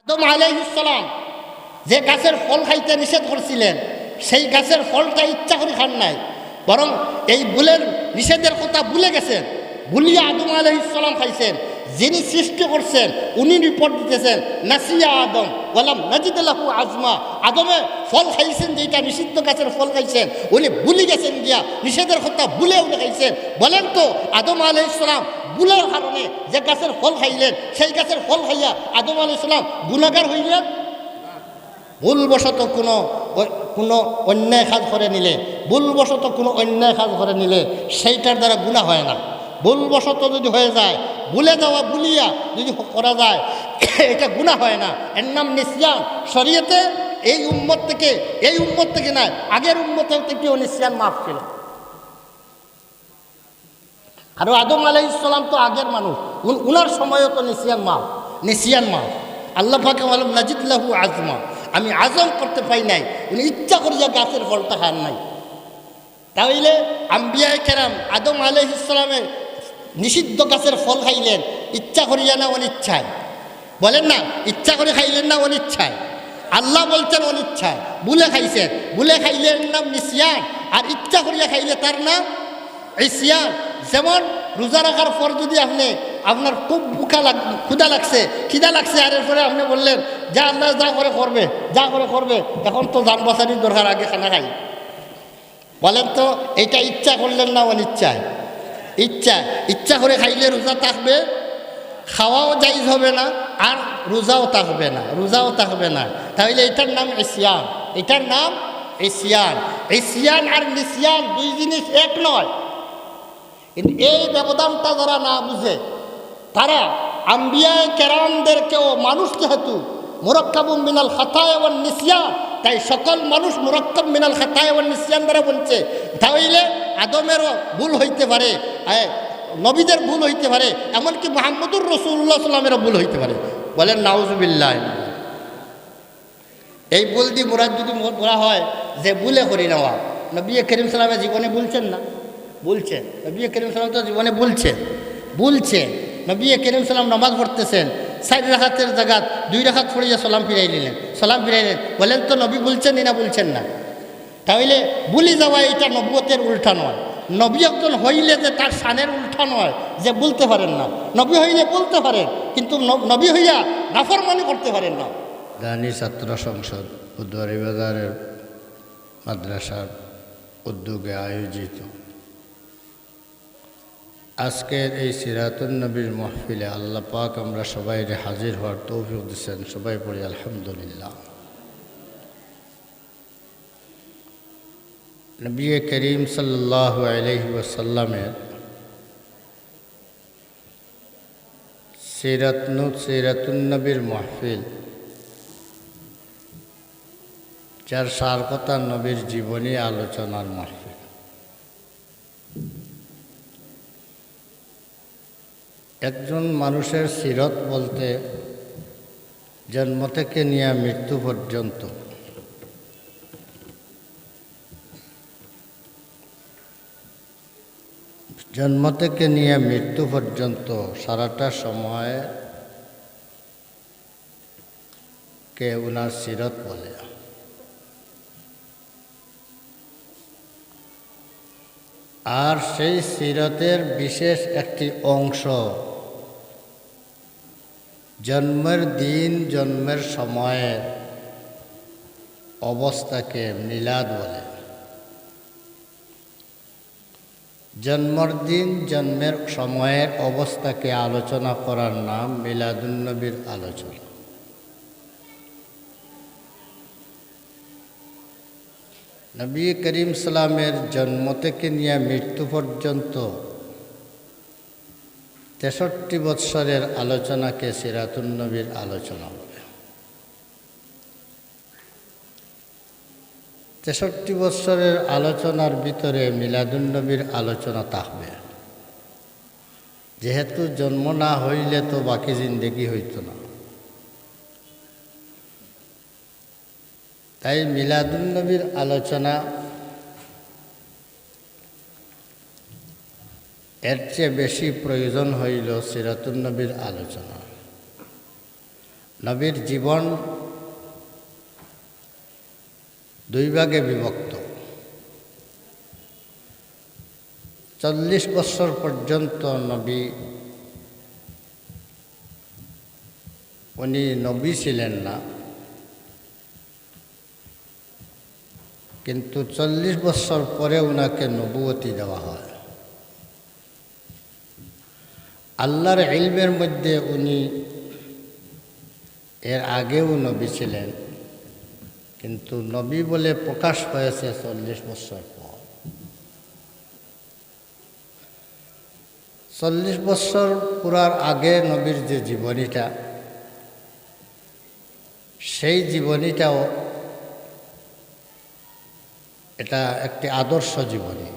আদম আলাইহিস সালাম যে গাছের ফল খাইতে নিষেধ করছিলেন, সেই গাছের ফলটা ইচ্ছা করে খান নাই, বরং এই ভুলের নিষেধের কথা ভুলে গেছেন, ভুলিয়া আদম আলাইহিস সালাম খাইছেন। যিনি সৃষ্টি করছেন উনি রিপোর্ট দিতেছেন, নাসিয়া আদম ওয়ালাম নাজিদ লাহু আজমা। আদমে ফল খাইছেন, যেটা নিষিদ্ধ গাছের ফল খাইছেন, উনি ভুলে গেছেন গিয়া নিষেধের কথা ভুলে উনি খাইছেন। বলেন তো আদম আলাইহিস সালাম ভুলের কারণে যে গাছের ফল খাইলেন, সেই গাছের ফল খাইয়া আদম আলাইহিস সালাম গুনাহগার হইলেন? ভুলবশত কোনো অন্যায় কাজ করে নিলে, ভুলবশত কোনো অন্যায় কাজ করে নিলে সেইটার দ্বারা গুনাহ হয় না। ভুলবশত যদি হয়ে যায়, ভুলে যাওয়া ভুলিয়া যদি করা যায়, এটা গুনাহ হয় না, এর নাম নিসিয়ান। শরীয়তে এই উম্মত থেকে নয়, আগের উম্মতের থেকেও নিসিয়ান মাফ ছিল। আর আদম আলাইহিস সালাম তো আগের মানুষ, উনার সময়ও তো নিসিয়ান মাফ। আল্লাহ পাক বলেন নাজিদ লাহু আজমা, আমি আজম করতে পাই নাই, উনি ইচ্ছা করিয়া গাছের ফলটা খান নাই। তাহলে আম্বিয়ায়ে কেরাম আদম আলাইহিস সালামের নিষিদ্ধ গাছের ফল খাইলেন ইচ্ছা করিয়া না অনিচ্ছায়? বলেন না, ইচ্ছা করে খাইলেন না অনিচ্ছায়? আল্লাহ বলছেন অনিচ্ছায়, ভুলে খাইছেন। ভুলে খাইলেন নাম নিসিয়ান, আর ইচ্ছা করিয়া খাইলে তার নাম ইসিয়ান। যেমন রোজা রাখার পর যদি আপনার খুব ক্ষুধা লাগছে, আর এরপরে আপনি বললেন যা আল্লাহ যা করে করবে, এখন তো যান বাঁচানির দরকার, আগে খানা খাই। বলেন তো এটা ইচ্ছা করলেন না অনিচ্ছায়? ইচ্ছা করে খাইলে রোজা থাকবে, খাওয়াও জায়েজ হবে না, আর রোজাও থাকবে না। তাহলে এটার নাম ইসিয়ান। ইসিয়ান আর নিসিয়ান দুই জিনিস এক নয়। কিন্তু এই ব্যবধানটা যারা না বুঝে, তারা আম্বিয়ায়ে কেরামদেরকেও, মানুষ যেহেতু মুরাক্কাবুম মিনাল খাতায়া ওয়ান নিসিয়ান, তাই সকল মানুষ মুরাক্কাব মিনাল খাতায়া ওয়ান নিসিয়ান দ্বারা বলছে। তাহলে আদমেরও ভুল হইতে পারে, নবীদের ভুল হইতে পারে, এমনকি মুহাম্মদুর রাসূলুল্লাহ সাল্লামেরও ভুল হইতে পারে। বলেন নাউজুবিল্লাহ। এই ভুল দিয়ে মুরাদ যদি বলা হয় যে ভুলে করি নেওয়া, নবী করিম সাল্লামের জীবনে বলছেন না? বলছেন। নবী করিম সাল্লাম তো জীবনে বলছেন। নবী করিম সাল্লাম নামাজ পড়তেছেন, 4 রাকাতের জায়গা 2 রাকাত পড়িয়া সালাম ফিরাইলেন। বলেন তো নবী বলছেন না বলছেন না? তাহলে ভুলে যাওয়া এটা নবুয়তের উল্টা নয়। নবী একজন হইলে যে তার শানের উল্টা নয় যে বলতে পারেন না। নবী হইলে বলতে পারেন, কিন্তু নবী হইয়া নাফরমানি করতে পারেন না। দানি ছাত্র সংসদ বুধবাড়ী বাজারের মাদ্রাসার উদ্যোগে আয়োজিত আজকের এই সিরাতুন নবীর মাহফিলে আল্লাহ পাক আমরা সবাই হাজির হওয়ার তৌফিক দিচ্ছেন। সবাই পড়ি আলহামদুলিল্লাহ। নবী করিম সাল্লাল্লাহু আলাইহি ওয়াসাল্লামের সিরাতুন নবীর মাহফিল, যার সার কথা নবীর জীবনী আলোচনার মাহফিল। একজন মানুষের সিরত বলতে জন্ম থেকে নিয়ে মৃত্যু পর্যন্ত সারাটা সময় কে উনার সিরত বলে। আর সেই সিরতের বিশেষ একটি অংশ জন্মের দিন, জন্মের সময়ের অবস্থাকে মিলাদ বলে। জন্মের দিন, জন্মের সময়ের অবস্থাকে আলোচনা করার নাম মিলাদুন্নবীর আলোচনা। নবী করিম সাল্লামের জন্ম থেকে নিয়ে মৃত্যু পর্যন্ত 63 বৎসরের আলোচনাকে সিরাতুন নবীর আলোচনা বলে। 63 বৎসরের আলোচনার ভিতরে মিলাদুন নবীর আলোচনা থাকবে। যেহেতু জন্ম না হইলে তো বাকি জিন্দেগি হইত না, তাই মিলাদুন নবীর আলোচনা এর চেয়ে বেশি প্রয়োজন হইল সিরাতুন নবীর আলোচনা। নবীর জীবন দুই ভাগে বিভক্ত। 40 বছর পর্যন্ত উনি নবী ছিলেন না, কিন্তু 40 বছর পরে উনাকে নবুয়তি দেওয়া হয়। আল্লাহর ইলমের মধ্যে উনি এর আগেও নবী ছিলেন, কিন্তু নবী বলে প্রকাশ হয়েছে 40 বছর পর। 40 বছর পুরার আগে নবীর যে জীবনীটা, সেই জীবনীটাও এটা একটি আদর্শ জীবনী।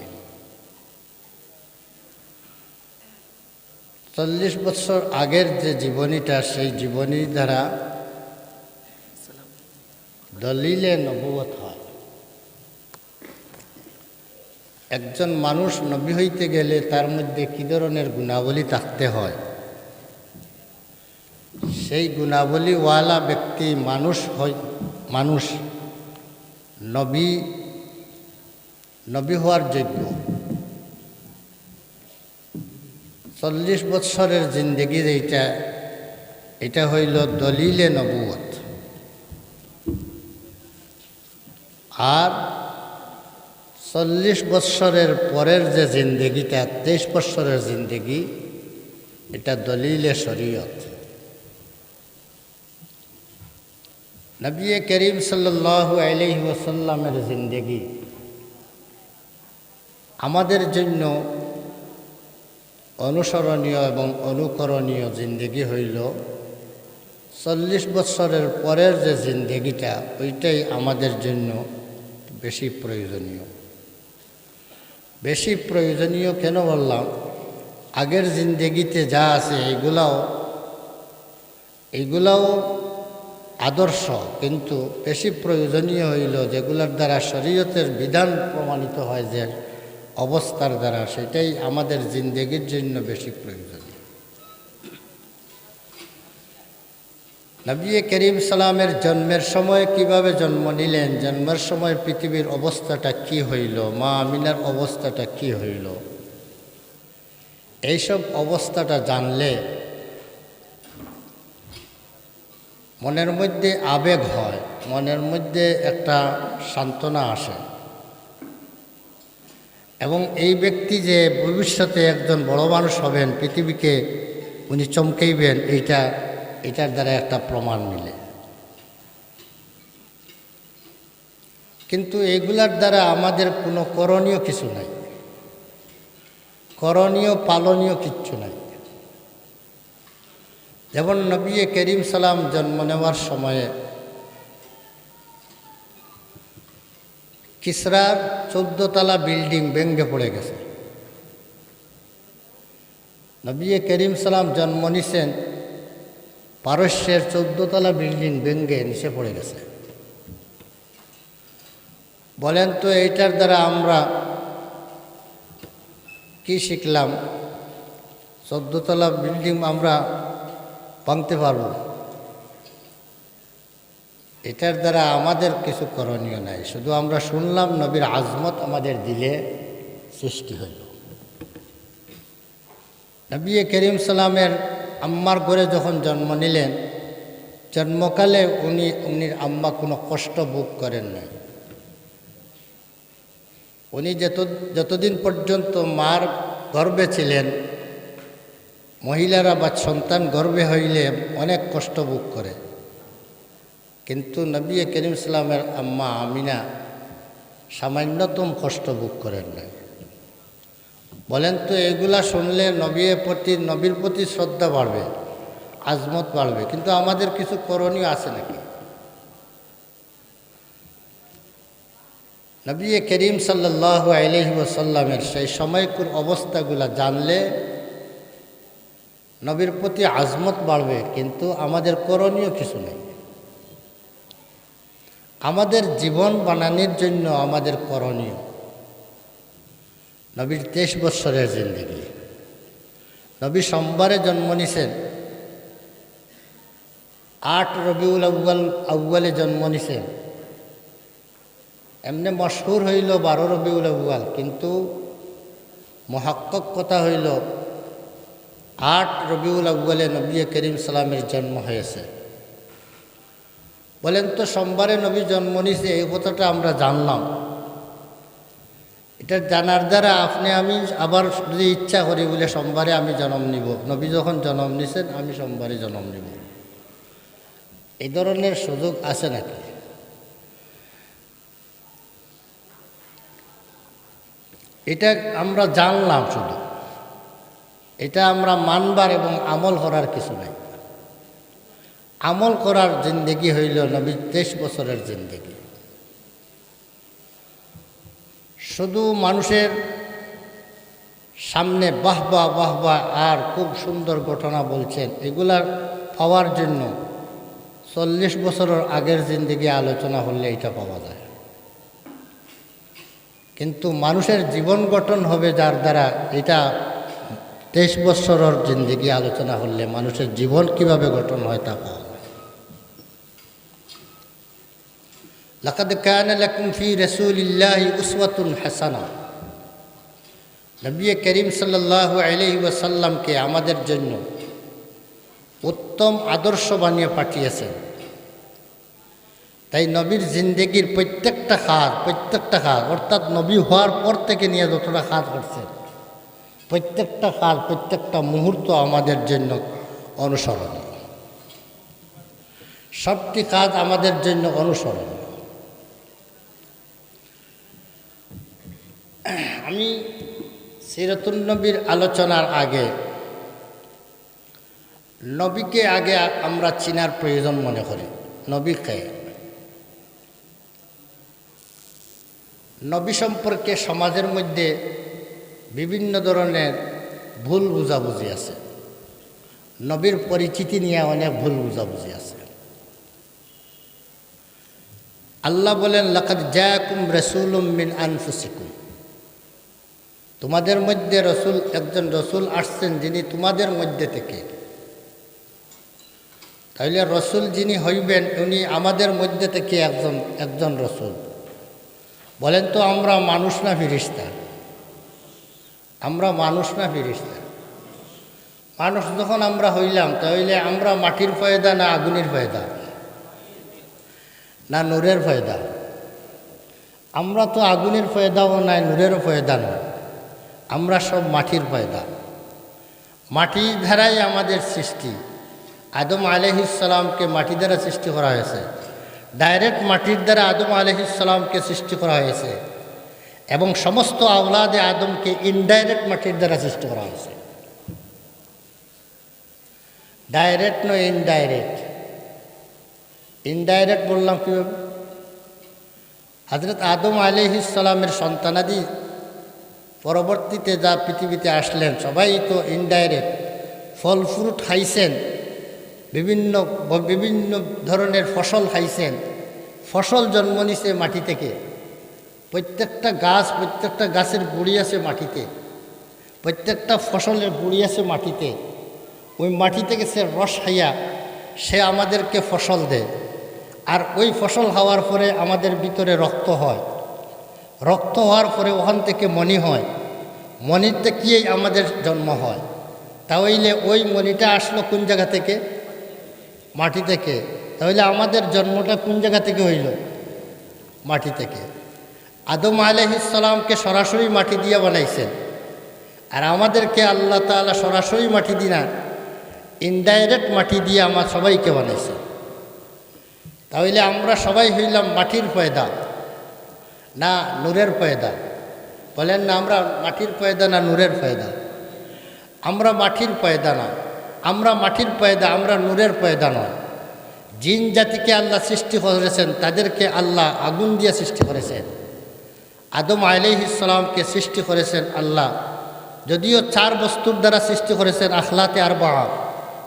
40 বছর আগের যে জীবনীটা, সেই জীবনী দ্বারা দলিলে নবুয়ত হয়। একজন মানুষ নবী হইতে গেলে তার মধ্যে কী ধরনের গুণাবলী থাকতে হয়, সেই গুণাবলীওয়ালা ব্যক্তি মানুষ নবী হওয়ার যোগ্য। 40 বৎসরের জিন্দেগির এটা হইল দলিলে নবুয়ত। আর 40 বৎসরের পরের যে জিন্দেগিটা, 23 বৎসরের জিন্দেগি, এটা দলিলে শরীয়ত। নবী করিম সাল্লাল্লাহু আলাইহি ওয়াসাল্লামের জিন্দেগি আমাদের জন্য অনুসরণীয় এবং অনুকরণীয় জিন্দেগি হইল 40 বৎসরের পরের যে জিন্দেগিটা, ওইটাই আমাদের জন্য বেশি প্রয়োজনীয়। বেশি প্রয়োজনীয় কেন বললাম? আগের জিন্দেগিতে যা আছে এইগুলাও আদর্শ, কিন্তু বেশি প্রয়োজনীয় হইল যেগুলোর দ্বারা শরীয়তের বিধান প্রমাণিত হয় যে অবস্থার দ্বারা, সেটাই আমাদের জিন্দেগির জন্য বেশি প্রয়োজনীয়। নবী করিম সালামের জন্মের সময় কিভাবে জন্ম নিলেন, জন্মের সময় পৃথিবীর অবস্থাটা কি হইল, মা আমিনার অবস্থাটা কি হইল, এইসব অবস্থাটা জানলে মনের মধ্যে আবেগ হয়, মনের মধ্যে একটা সান্ত্বনা আসে, এবং এই ব্যক্তি যে ভবিষ্যতে একজন বড় মানুষ হবেন, পৃথিবীকে উনি চমকাইবেন, এটার দ্বারা একটা প্রমাণ মিলে। কিন্তু এগুলার দ্বারা আমাদের কোনো করণীয় কিছু নাই, করণীয় পালনীয় কিচ্ছু নাই। যেমন নবী করিম সালাম জন্ম নেওয়ার সময়ে কিসরার 14 তলা বিল্ডিং ভেঙে পড়ে গেছে। নবী করিম সালাম জন্ম নিছেন, পারস্যের 14 তলা বিল্ডিং ভেঙে নিচে পড়ে গেছে। বলেন তো এইটার দ্বারা আমরা কি শিখলাম? 14 তলা বিল্ডিং আমরা ভাঙতে পারব? এটার দ্বারা আমাদের কিছু করণীয় নাই, শুধু আমরা শুনলাম, নবীর আজমত আমাদের দিলে সৃষ্টি হইল। নবী করিম সালামের আম্মার ঘরে যখন জন্ম নিলেন, জন্মকালে উনির আম্মা কোনো কষ্ট ভোগ করেন নাই। উনি যতদিন পর্যন্ত মার গর্ভে ছিলেন, মহিলারা বা সন্তান গর্ভে হইলে অনেক কষ্ট ভোগ করে, কিন্তু নবী করিম সালামের আম্মা আমিনা সামান্যতম কষ্ট ভোগ করেন নাই। বলেন তো এগুলা শুনলে নবীর প্রতি শ্রদ্ধা বাড়বে, আজমত বাড়বে, কিন্তু আমাদের কিছু করণীয় আছে নাকি? নবী করিম সাল্লাল্লাহু আলাইহি ওয়াসাল্লামের সেই সময়কার অবস্থাগুলা জানলে নবীর প্রতি আজমত বাড়বে, কিন্তু আমাদের করণীয় কিছু নেই। আমাদের জীবন বানানোর জন্য আমাদের করণীয় নবীর 23 বৎসরের জিন্দেগি। নবী সোমবারে জন্ম নিছেন, 8 রবিউল আউ্বালে জন্ম নিছেন। এমনি মশহুর হইল 12 রবিউল আউ্বাল, কিন্তু মহাক্কক কথা হইল 8 রবিউল আউ্বালে নবী করিম সালামের জন্ম হয়েছে। বলেন তো সোমবারে নবী জন্ম নিছে, এই কথাটা আমরা জানলাম। এটা জানার দ্বারা আপনি আমি আবার যদি ইচ্ছা করি বলে সোমবারে আমি জন্ম নিব, নবী যখন জন্ম নিছেন আমি সোমবারে জন্ম নিব, এই ধরনের সুযোগ আছে নাকি? এটা আমরা জানলাম শুধু, এটা আমরা মানবার এবং আমল করার কিছু নাই। আমল করার জিন্দেগি হইল নবীর 23 বছরের জিন্দেগি। শুধু মানুষের সামনে বাহবা বাহবা আর খুব সুন্দর ঘটনা বলছেন, এগুলার পাওয়ার জন্য 40 বছরের আগের জিন্দেগি আলোচনা হলে এটা পাওয়া যায়। কিন্তু মানুষের জীবন গঠন হবে যার দ্বারা, এটা 23 বছরের জিন্দেগি আলোচনা হলে মানুষের জীবন কিভাবে গঠন হয় তা পাওয়া যায়। লাকাদ কানা লাকুম ফি রাসূলিল্লাহি উসওয়াতুন হাসানাহ। নবী করিম সাল্লাল্লাহু আলাইহি ওয়াসাল্লামকে আমাদের জন্য উত্তম আদর্শ বানিয়ে পাঠিয়েছেন। তাই নবীর জিন্দেগির প্রত্যেকটা কাজ অর্থাৎ নবী হওয়ার পর থেকে নিয়ে যতটা কাজ করছেন, প্রত্যেকটা কাজ, প্রত্যেকটা মুহূর্ত আমাদের জন্য অনুসরণীয়। সবটি কাজ আমাদের জন্য অনুসরণীয়। আমি সিরাতুন নবীর আলোচনার আগে নবীকে আগে আমরা চিনার প্রয়োজন মনে করি। নবীকে, নবী সম্পর্কে সমাজের মধ্যে বিভিন্ন ধরনের ভুল বুঝাবুঝি আছে। নবীর পরিচিতি নিয়ে অনেক ভুল বুঝাবুঝি আছে। আল্লাহ বলেন, লাকাদ জাআকুম রাসূলুম মিন আনফুসিকুম, তোমাদের মধ্যে একজন রসুল আসছেন যিনি তোমাদের মধ্যে থেকে। তাহলে রসুল যিনি হইবেন উনি আমাদের মধ্যে থেকে একজন রসুল। বলেন তো আমরা মানুষ না ফেরেশতা? আমরা মানুষ না ফেরেশতা? মানুষ যখন আমরা হইলাম তাহলে আমরা মাটির ফয়দা না আগুনের ফয়দা না নূরের ফয়দা? আমরা তো আগুনের ফয়দাও নাই, নূরেরও ফয়দা নয়, আমরা সব মাটির পয়দা। মাটির দ্বারাই আমাদের সৃষ্টি। আদম আলাইহিস সালামকে মাটি দ্বারা সৃষ্টি করা হয়েছে, ডাইরেক্ট মাটির দ্বারা আদম আলাইহিস সালামকে সৃষ্টি করা হয়েছে, এবং সমস্ত আওলাদে আদমকে ইনডাইরেক্ট মাটির দ্বারা সৃষ্টি করা হয়েছে। ডাইরেক্ট নয়, ইনডাইরেক্ট। ইনডাইরেক্ট বললাম কীভাবে? হযরত আদম আলাইহিস সালামের সন্তানাদি পরবর্তীতে যা পৃথিবীতে আসলেন সবাই তো ইনডাইরেক্ট। ফল ফ্রুট খাইছেন, বিভিন্ন ধরনের ফসল খাইছেন। ফসল জন্ম নিছে মাটি থেকে। প্রত্যেকটা গাছের গুঁড়ি আছে মাটিতে, প্রত্যেকটা ফসলের গুঁড়ি আছে মাটিতে। ওই মাটি থেকে সে রস খাইয়া সে আমাদেরকে ফসল দেয়। আর ওই ফসল খাওয়ার পরে আমাদের ভিতরে রক্ত হয়, রক্ত হওয়ার পরে ওখান থেকে মণি হয়, মণির থেকেই আমাদের জন্ম হয়। তাহলে ওই মণিটা আসলো কোন জায়গা থেকে? মাটি থেকে। তাহলে আমাদের জন্মটা কোন জায়গা থেকে হইল? মাটি থেকে। আদম আলাইহিস সালামকে সরাসরি মাটি দিয়ে বানাইছেন, আর আমাদেরকে আল্লাহ তাআলা সরাসরি মাটি দিনা ইনডাইরেক্ট মাটি দিয়ে আমার সবাইকে বানাইছে। তাহলে আমরা সবাই হইলাম মাটির পয়দা না নূরের পয়দা? বলেন না, আমরা মাটির পয়দা না নূরের পয়দা? আমরা মাটির পয়দা না, আমরা মাটির পয়দা, আমরা নূরের পয়দা নয়। জিন জাতিকে আল্লাহ সৃষ্টি করেছেন, তাদেরকে আল্লাহ আগুন দিয়ে সৃষ্টি করেছেন। আদম আলাইহিস সালামকে সৃষ্টি করেছেন আল্লাহ, যদিও 4 বস্তুর দ্বারা সৃষ্টি করেছেন, আখলাতে আরবা,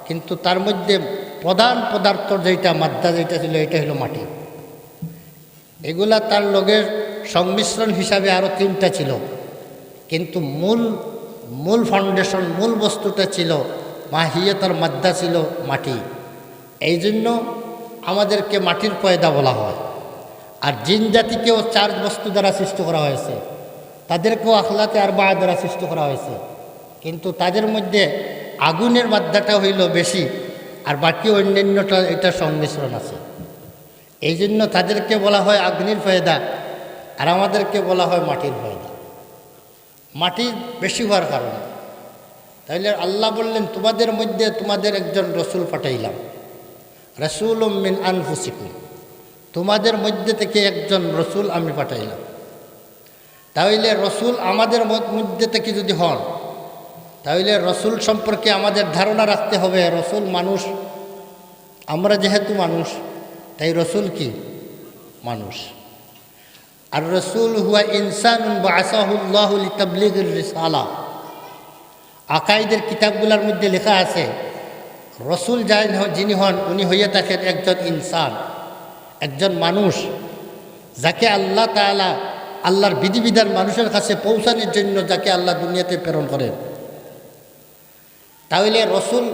কিন্তু তার মধ্যে প্রধান পদার্থ যেটা মাদ্দা যেটা ছিল এটা হলো মাটি। এগুলা তার লগের সংমিশ্রণ হিসাবে আরও 3টা ছিল, কিন্তু মূল ফাউন্ডেশন, মূল বস্তুটা ছিল মাহিয়াতার মাদ্দা ছিল মাটি। এই জন্য আমাদেরকে মাটির পয়দা বলা হয়। আর জিন জাতিকেও 4 বস্তু দ্বারা সৃষ্টি করা হয়েছে, তাদেরকেও আখলাতে আরবা দ্বারা সৃষ্টি করা হয়েছে, কিন্তু তাদের মধ্যে আগুনের মাত্রাটা হইল বেশি, আর বাকি অন্যান্যটা এটা সংমিশ্রণ আছে। এই জন্য তাদেরকে বলা হয় আগ্নির পয়দা, আর আমাদেরকে বলা হয় মাটির পয়দা। মাটি বেশি হওয়ার কারণে তাইলে আল্লাহ বললেন, তোমাদের মধ্যে তোমাদের একজন রসুল পাঠাইলাম, রাসূলুম মিন আনফুসিকুম, তোমাদের মধ্যে থেকে একজন রসুল আমি পাঠাইলাম। তাহলে রসুল আমাদের মধ্যে থেকে যদি হন, তাহলে রসুল সম্পর্কে আমাদের ধারণা রাখতে হবে রসুল মানুষ। আমরা যেহেতু মানুষ, তাই রসুল কি মানুষ। আর রসুল হুয়া ইনসানুন বাআসাহুল্লাহু লিতাবলিগির রিসালা। আকাইদের কিতাবগুলোর মধ্যে লেখা আছে রসুল যিনি হন উনি হইয়া থাকেন একজন ইনসান, একজন মানুষ, যাকে আল্লাহ তাআলা আল্লাহর বিধিবিধান মানুষের কাছে পৌঁছানোর জন্য যাকে আল্লাহ দুনিয়াতে প্রেরণ করেন। তাহলে রসুল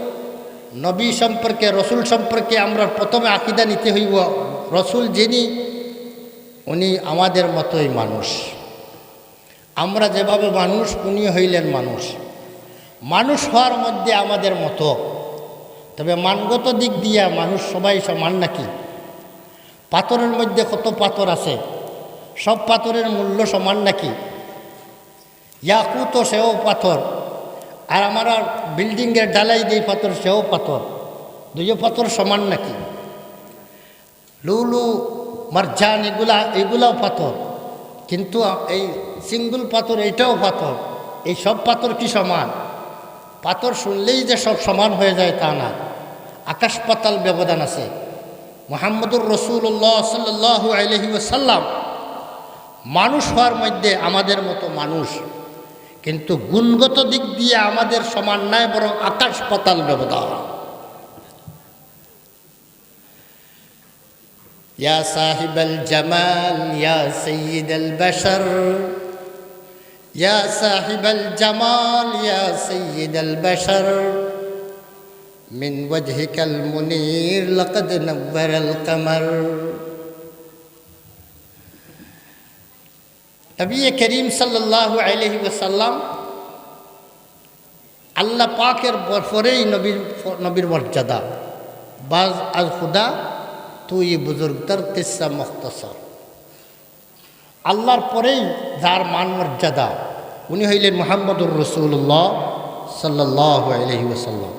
নবী সম্পর্কে, রসুল সম্পর্কে আমরা প্রথমে আকীদা নিতে হইব রসুল যিনি, উনি আমাদের মতোই মানুষ। আমরা যেভাবে মানুষ, উনি হইলেন মানুষ। মানুষ হওয়ার মধ্যে আমাদের মতো, তবে মানগত দিক দিয়ে মানুষ সবাই সমান নাকি? পাথরের মধ্যে কত পাথর আছে, সব পাথরের মূল্য সমান নাকি? ইয়াকুতও সেও পাথর, আর আমরা বিল্ডিংয়ের ডালাই দিই পাথর, সেও পাথর। দুইও পাথর সমান নাকি? লুলু মারজান এগুলাও পাথর, কিন্তু এই সিঙ্গুল পাথর এইটাও পাথর। এই সব পাথর কি সমান? পাথর শুনলেই যে সব সমান হয়ে যায় তা না, আকাশ পাতাল ব্যবধান আছে। মুহাম্মদুর রাসূলুল্লাহ সাল্লাল্লাহু আলাইহি ওয়াসাল্লাম মানুষ হওয়ার মধ্যে আমাদের মতো মানুষ, কিন্তু গুণগত দিক দিয়ে আমাদের সমান নয়, বরং আকাশ পাতাল ব্যবধান। ইয়া সাহিবাল জামাল ইয়া সাইয়্যিদাল বাশার, ইয়া সাহিবাল জামাল ইয়া সাইয়্যিদাল বাশার, মিন ওয়াজহিকাল মুনীর লাকাদ নাওয়ারাল কামার। নবী করিম সাল্লাল্লাহু আলাইহি ওয়াসাল্লাম আল্লাহ পাকের পরেই নবীর মর্যাদা। বাজ আল খুদা তুই বুজুর্গতার কিসসা মুখতাসার। আল্লাহর পরেই যার মান মর্যাদা, উনি হইলেন মুহাম্মদুর রাসূলুল্লাহ সাল্লাল্লাহু আলাইহি ওয়াসাল্লাম।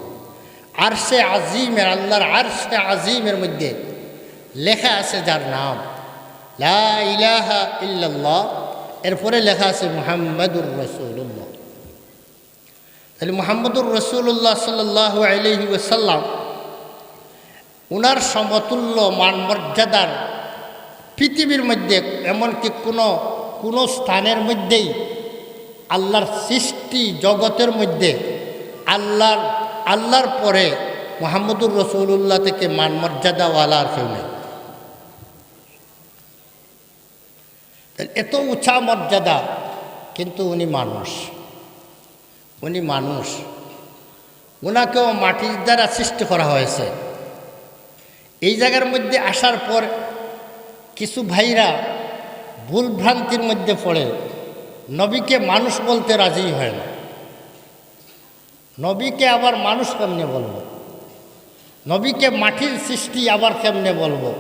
আরশে আজিমের, আল্লাহর আরশে আজিমের মধ্যে লেখা আছে যার নাম লা ইলাহা ইল্লাল্লাহ, এরপরে লেখা আছে মুহাম্মদুর রাসূলুল্লাহ। তাহলে মুহাম্মদুর রাসূলুল্লাহ সাল্লাল্লাহু আলাইহি ওয়াসাল্লাম উনার সমতুল্য মান মর্যাদার পৃথিবীর মধ্যে এমনকি কোনো স্থানের মধ্যেই আল্লাহর সৃষ্টি জগতের মধ্যে আল্লাহর পরে মুহাম্মদুর রাসূলুল্লাহ থেকে মান মর্যাদাওয়ালা আর কেউ নেই। এত উঁচা মর্যাদা, কিন্তু উনি মানুষ। উনি মানুষ, ওনাকেও মাটির দ্বারা সৃষ্টি করা হয়েছে। এই জায়গার মধ্যে আসার পর কিছু ভাইরা ভুল ভ্রান্তির মধ্যে পড়ে নবীকে মানুষ বলতে রাজি হয় না। নবীকে আবার মানুষ কেমনে বলবো? নবীকে মাটির সৃষ্টি আবার কেমনে বলবো?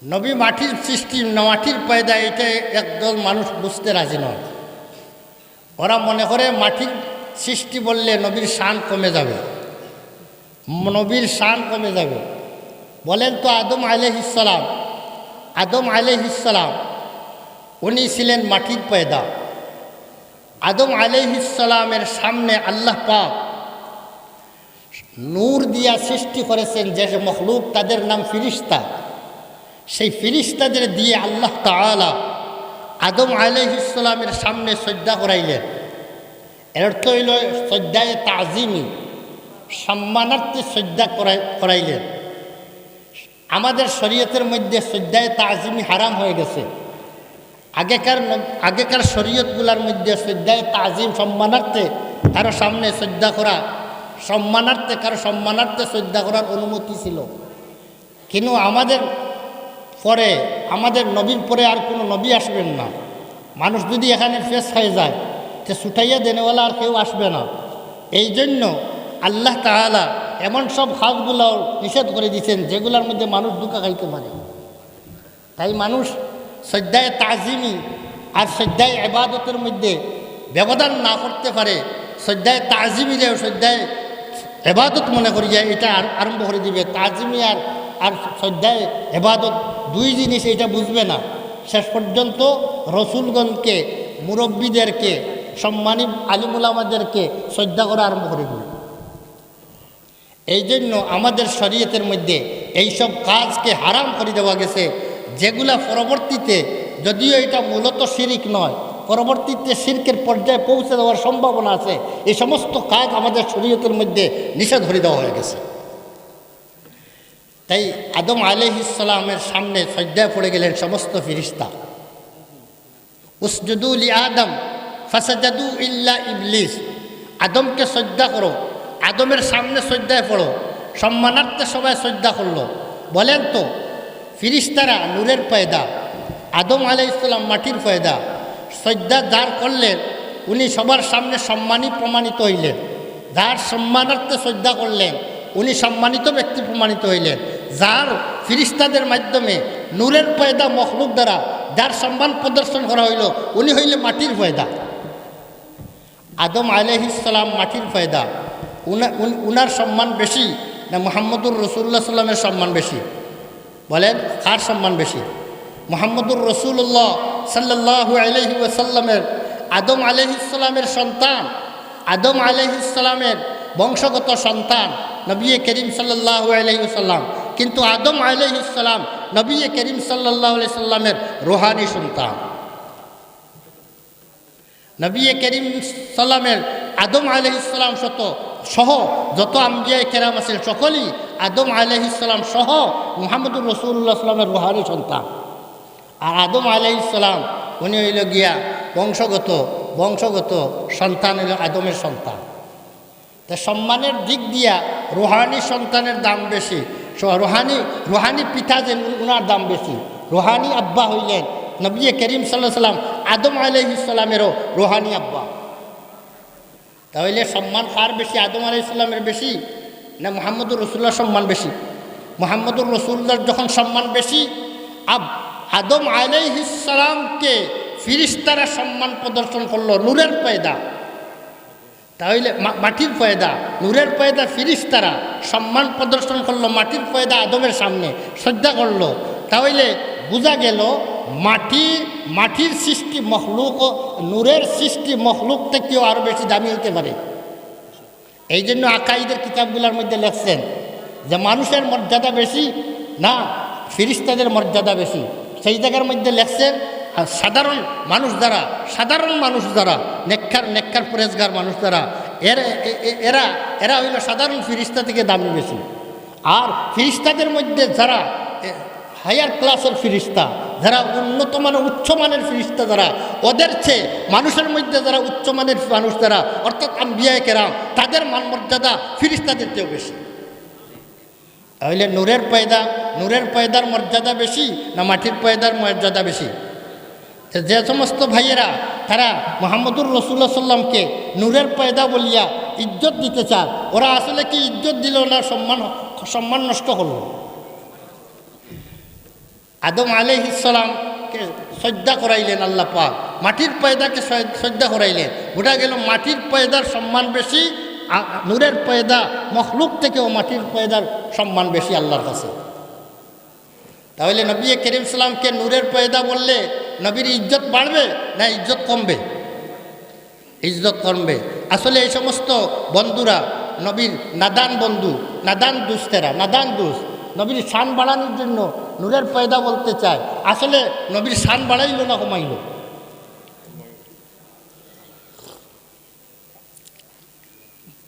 নবী মাটির সৃষ্টি, মাটির পয়দা, এটা একদল মানুষ বুঝতে রাজি নয়। ওরা মনে করে মাটির সৃষ্টি বললে নবীর শান কমে যাবে, নবীর শান কমে যাবে। বলেন তো আদম আলাইহিস সালাম উনি ছিলেন মাটির পয়দা। আদম আলাইহিস সালামের সামনে আল্লাহ পাক নূর দিয়া সৃষ্টি করেছেন যে মখলুক, তাদের নাম ফিরিস্তা। সেই ফিরিস্তাদের দিয়ে আল্লাহ তাআলা আদম আলাইহিস সালামের সামনে সজদা করাইলেন। এর অর্থ হইল সজদায়ে তাজিমি, সম্মানার্থে সজদা করাইলেন। আমাদের শরীয়তের মধ্যে সজদায়ে তাজিমি হারাম হয়ে গেছে। আগেকার শরীয়তগুলোর মধ্যে সজদায়ে তাজিম সম্মানার্থে কারো সামনে সজদা করা সম্মানার্থে কারো সম্মানার্থে শ্রদ্ধা করার অনুমতি ছিল। কিন্তু আমাদের নবীর পরে আর কোনো নবী আসবেন না। মানুষ যদি এখানে ফেস হয়ে যায় তো ছুটাইয়া দেনেওয়ালা আর কেউ আসবে না। এই জন্য আল্লাহ তাআলা এমন সব খাসগুলো নিষেধ করে দিয়েছেন যেগুলোর মধ্যে মানুষ ধোঁকা খাইতে পারে। তাই মানুষ শ্রদ্ধায় তাজিমি আর শ্রদ্ধায় ইবাদতের মধ্যে ব্যবধান না করতে পারে। শ্রদ্ধায় তাজিমিরে শ্রদ্ধায় ইবাদত মনে করি যায় এটা আরম্ভ করে দিবে। তাজিমি আর শ্রদ্ধায় ইবাদত দুই জিনিস এটা বুঝবে না। শেষ পর্যন্ত রসুলগণকে, মুরব্বীদেরকে, সম্মানী আলিমুলামাদেরকে শ্রদ্ধা করা আরম্ভ করে দিবে। এই জন্য আমাদের শরীয়তের মধ্যে এইসব কাজকে হারাম করে দেওয়া গেছে, যেগুলা পরবর্তীতে, যদিও এটা মূলত শিরিক নয়, পরবর্তীতে শিরকের পর্যায়ে পৌঁছে দেওয়ার সম্ভাবনা আছে। এই সমস্ত কাজ আমাদের শরীয়তের মধ্যে নিষেধ করে দেওয়া হয়ে গেছে। তাই আদম আলাইহিস সালামের সামনে সজদায় পড়ে গেলেন সমস্ত ফিরিস্তা। উসজুদু লি আদম ফাসাজাদু ইল্লা ইবলিস, আদমকে সজদা করো, আদমের সামনে সজদায় পড়ো। সম্মানার্থে সবাই সজদা করলো। বলেন তো, ফিরিস্তারা নূরের পয়দা, আদম আলাইহিস সালাম মাটির পয়দা। সজদা যার করলেন উনি সবার সামনে সম্মানী প্রমাণিত হইলেন। যার সম্মানার্থে সজদা করলেন উনি সম্মানিত ব্যক্তি প্রমাণিত হইলেন। যার ফিরিস্তাদের মাধ্যমে নূরের পয়দা মখলুক দ্বারা যার সম্মান প্রদর্শন করা হইল উনি হইলে মাটির পয়দা। আদম আলাইহিস সালাম মাটির পয়দা, উনার সম্মান বেশি না মুহাম্মদুর রাসূলুল্লাহ সাল্লামের সম্মান বেশি? বলেন কার সম্মান বেশি? মুহাম্মদুর রাসূলুল্লাহ সাল্লাল্লাহু আলাইহি ওয়াসাল্লামের আদম আলাইহিস সালামের সন্তান, আদম আলাইহিস সালামের বংশগত সন্তান নবী করিম সাল্লাল্লাহু আলাইহি ওয়াসাল্লাম। কিন্তু আদম আলাইহিস সালাম নবী করিম সাল্লাল্লাহু আলাইহি সাল্লামের রূহানি সন্তান। নবী করিম সাল্লামের আদম আলাইহিস সালাম সহ যত আম্বিয়া কেরাম আছেন সকলেই আদম আলাইহিস সালাম সহ মুহাম্মদুর রাসূলুল্লাহ সাল্লামের রূহানি সন্তান। আর আদম আলাইহিস সালাম উনি হইল গিয়া বংশগত সন্তান, হইল আদমের সন্তান। তা সম্মানের দিক দিয়া রুহানি সন্তানের দাম বেশি, রুহানি পিতা যে উনার দাম বেশি। রুহানি আব্বা হইলেন নবী করিম সাল্লাল্লাহু আলাইহি সাল্লাম, আদম আলাইহিস সালামেরও রুহানি আব্বা। তাহলে সম্মান কার বেশি, আদম আলাইহিস সালামের বেশি না মুহাম্মদুর রাসূলুল্লাহর সম্মান বেশি? মুহাম্মদুর রাসূলুল্লাহর যখন সম্মান বেশি, আদম আলাইহিস সালামকে ফিরিস্তারা সম্মান প্রদর্শন করলো নূরের পয়দা। তাহলে মাটির পয়দা, নূরের পয়দা ফিরিস্তারা সম্মান প্রদর্শন করলো মাটির পয়দা আদমের সামনে শ্রদ্ধা করলো। তাহলে বোঝা গেল মাটির সৃষ্টি মখলুক ও নূরের সৃষ্টি মখলুক থেকেও আরও বেশি দামি হতে পারে। এই জন্য আকাইদের কিতাবগুলোর মধ্যে লেখছেন যে মানুষের মর্যাদা বেশি না ফিরিস্তাদের মর্যাদা বেশি। সেই জায়গার মধ্যে লেখছেন সাধারণ মানুষ যারা নেককার পরেজগার মানুষ যারা এরা হইল সাধারণ ফিরিস্তা থেকে দামি বেশি। আর ফিরিস্তাদের মধ্যে যারা হায়ার ক্লাসের ফিরিস্তা, যারা উচ্চমানের ফিরিস্তা, যারা ওদের চেয়ে মানুষের মধ্যে যারা উচ্চমানের মানুষ যারা অর্থাৎ আম্বিয়া কেরাম, তাদের মান মর্যাদা ফিরিস্তাদের চেয়েও বেশি। তাহলে নূরের পয়দার মর্যাদা বেশি না মাটির পয়দার মর্যাদা বেশি? যে সমস্ত ভাইয়েরা তারা মুহাম্মদুর রাসূলুল্লাহ সাল্লামকে নূরের পয়দা বলিয়া ইজ্জত দিতে চান, ওরা আসলে কি ইজ্জত দিল না সম্মান নষ্ট করল? আদম আলাইহিস সালামকে শ্রদ্ধা করাইলেন আল্লাহ পাক, মাটির পয়দাকে শ্রদ্ধা করাইলেন। ওটা গেল মাটির পয়দার সম্মান বেশি, নূরের পয়দা মখলুক থেকেও মাটির পয়দার সম্মান বেশি আল্লাহর কাছে। তাহলে নবী করিম সাল্লামকে নূরের পয়দা বললে নবীর ইজ্জত বাড়বে না ইজ্জত কমবে? ইজ্জত কমবে। আসলে এই সমস্ত বন্ধুরা নবীর নাদান বন্ধু, নাদান দুস নবীর শান বাড়ানোর জন্য নূরের পয়দা বলতে চায়। আসলে নবীর শান বাড়াইল না কমাইল?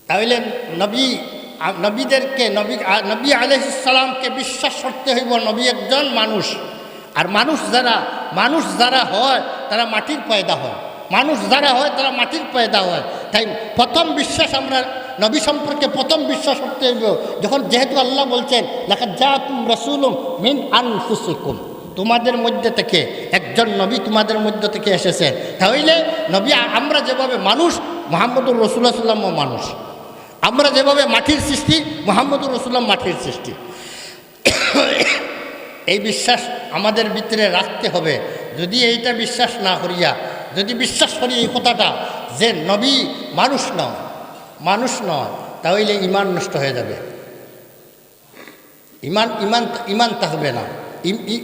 তাহলে নবী আলাইহিস সালামকে বিশ্বাস করতে হইব নবী একজন মানুষ। আর মানুষ যারা হয় তারা মাটির পয়দা হয়, তারা মাটির পয়দা হয়। তাই প্রথম বিশ্বাস আমরা নবী সম্পর্কে প্রথম বিশ্বাস করতে হইব যখন, যেহেতু আল্লাহ বলছেন লাকাদ জাআকুম রাসূলুম মিন আনফুসিকুম, তোমাদের মধ্যে থেকে একজন নবী তোমাদের মধ্যে থেকে এসেছেন। তাহলে নবী, আমরা যেভাবে মানুষ, মুহাম্মদুর রাসূলুল্লাহ সাল্লাল্লাহু আলাইহি ওয়াসাল্লাম মানুষ। আমরা যেভাবে মাটির সৃষ্টি, মুহাম্মদুর রাসূলুল্লাহ মাটির সৃষ্টি। এই বিশ্বাস আমাদের ভিতরে রাখতে হবে। যদি এইটা বিশ্বাস না করিয়া, যদি বিশ্বাস করি এই কথাটা যে নবী মানুষ নয়, তাহলে ঈমান নষ্ট হয়ে যাবে। ঈমান থাকবে না,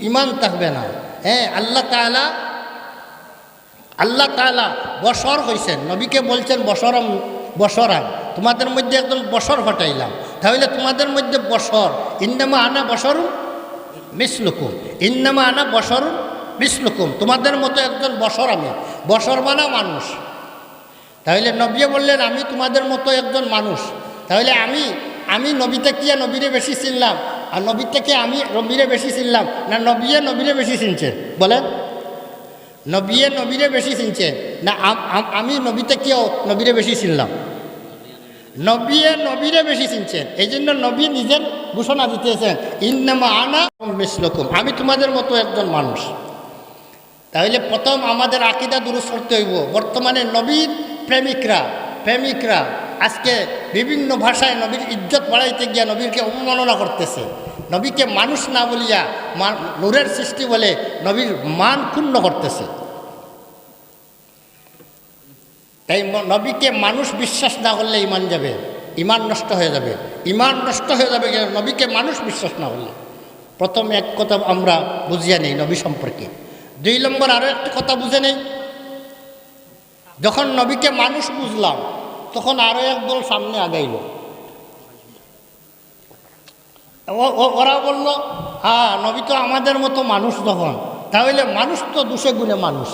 ঈমান থাকবে না। হ্যাঁ, আল্লাহ তাআলা বশর হইছেন, নবীকে বলছেন বশরান, তোমাদের মধ্যে একদম বশর ঘটাইলাম। তাহলে তোমাদের মধ্যে বশর, ইন্নামা আনা বশরুন মিসলুকুম, ইন্নামা আনা বশরুন মিসলুকুম, তোমাদের মতো একজন বশর আমি। বশর মানে মানুষ। তাহলে নবী বললেন আমি তোমাদের মতো একজন মানুষ। তাহলে আমি নবীতে কি নবীরে বেশি চিনলাম, আর নবী থেকে আমি নবীরে বেশি চিনলাম, না নবীরে বেশি চিনছেন? বলেন, নবীরে বেশি চিনছেন না আমি নবীতে কি নবীরে বেশি চিনলাম? নবীরে বেশি চিনছেন। এই জন্য নবী নিজের ঘোষণা দিতেছেন, ইন্নামা আনা মিসলুকুম, আমি তোমাদের মতো একজন মানুষ। তাহলে প্রথম আমাদের আকীদা দুরূহ করতে হইব। বর্তমানে নবীর প্রেমিকরা আজকে বিভিন্ন ভাষায় নবীর ইজ্জত বাড়াইতে গিয়া নবীরকে অবমাননা করতেছে। নবীকে মানুষ না বলিয়া নূরের সৃষ্টি বলে নবীর মান ক্ষুণ্ণ করতেছে। তাই নবীকে মানুষ বিশ্বাস না করলে ঈমান যাবে, ঈমান নষ্ট হয়ে যাবে। ঈমান নষ্ট হয়ে যাবে নবীকে মানুষ বিশ্বাস না করলে। প্রথম এক কথা আমরা বুঝিয়া নেই নবী সম্পর্কে। 2 নম্বর আরও একটা কথা বুঝে নেই। যখন নবীকে মানুষ বুঝলাম, তখন আরও একদল সামনে আগাইল। ওরা বলল, হ্যাঁ নবী তো আমাদের মতো মানুষ। যখন তাহলে মানুষ তো দুশে গুণে মানুষ।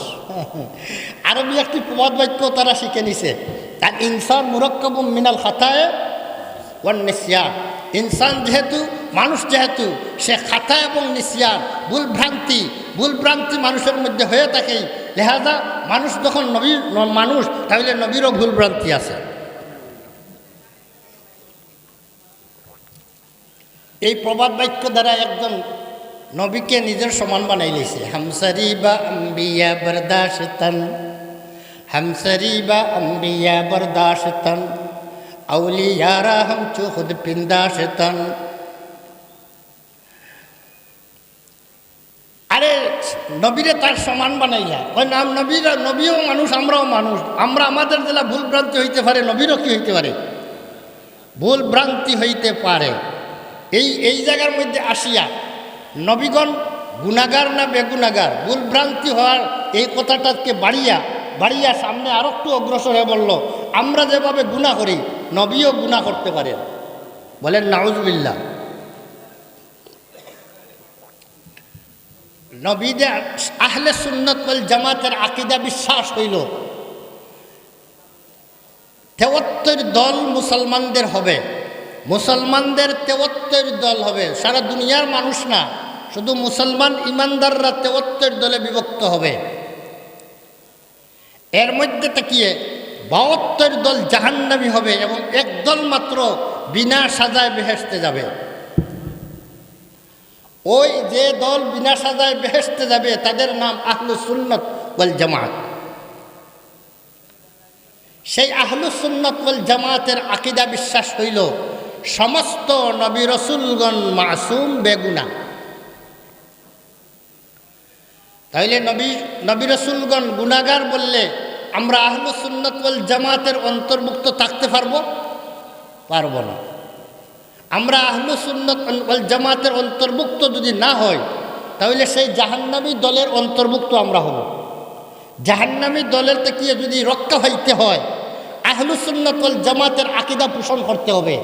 আরবি একটি প্রবাদ বাক্য তারা শিখে নিছে, আর ইনসান মুরাক্কাবুম মিনাল খাতায়ে ওয়ান নিসিয়ান। ইনসান যেহেতু, মানুষ যেহেতু, সে খাতা এবং নিসিয়ান, ভুলভ্রান্তি মানুষের মধ্যে হয়ে থাকেই। লেহাজা মানুষ যখন মানুষ, তাহলে নবীরও ভুলভ্রান্তি আছে। এই প্রবাদ বাক্য দ্বারা একজন নবীকে নিজের সমান বানাই লেছে। হামসারিবা আম্বিয়া বরদাশতন, হামসারিবা আম্বিয়া বরদাশতন, আউলিয়ারা হাম চো খুদ পিন্দাশতন। আরে নবীরে তার সমান বানাইলা, ওই নাম নবীও মানুষ, আমরাও মানুষ। আমরা আমাদের জেলা ভুলভ্রান্তি হইতে পারে, নবীরও কি হইতে পারে? ভুলভ্রান্তি হইতে পারে। এই জায়গার মধ্যে আসিয়া নবীগণ গুনাহগার না বেগুনাহগার, ভুলভ্রান্তি হওয়ার এই কথাটাকে বাড়িয়া সামনে আরো একটু অগ্রসর হয়ে বলল, আমরা যেভাবে গুনাহ করি নবীও গুনাহ করতে পারেন। বলেন নাউজুবিল্লাহ। নবীদের আহলে সুন্নাত ওয়াল জামাতের আকীদা বিশ্বাস হইল 73 দল মুসলমানদের হবে। মুসলমানদের 73 দল হবে, সারা দুনিয়ার মানুষ না, শুধু মুসলমান ইমানদাররা 73 দলে বিভক্ত হবে। এর মধ্যে তাকিয়ে 72 দল জাহান্নামী হবে এবং এক দল মাত্র বিনা সাজায় বেহেশতে যাবে। ওই যে দল বিনা সাজায় বেহেশতে যাবে তাদের নাম আহলুস সুন্নাত ওয়াল জামাত। সেই আহলুস সুন্নাত ওয়াল জামাতের আকীদা বিশ্বাস হইল সমস্ত নবী রাসূলগণ মাসুম, বেগুনাহ। তাইলে নবী রাসূলগণ গুনাহগার বললে আমরা আহলুস সুন্নাত ওয়াল জামাতের অন্তর্ভুক্ত থাকতে পারবো না। আমরা আহলুস সুন্নাত ওয়াল জামাতের অন্তর্ভুক্ত যদি না হয়, তাহলে সেই জাহান্নামী দলের অন্তর্ভুক্ত আমরা হব। জাহান্নামী দলের থেকে যদি রক্ষা হইতে হয়, আহলুস সুন্নাত ওয়াল জামাতের আকীদা পোষণ করতে হবে,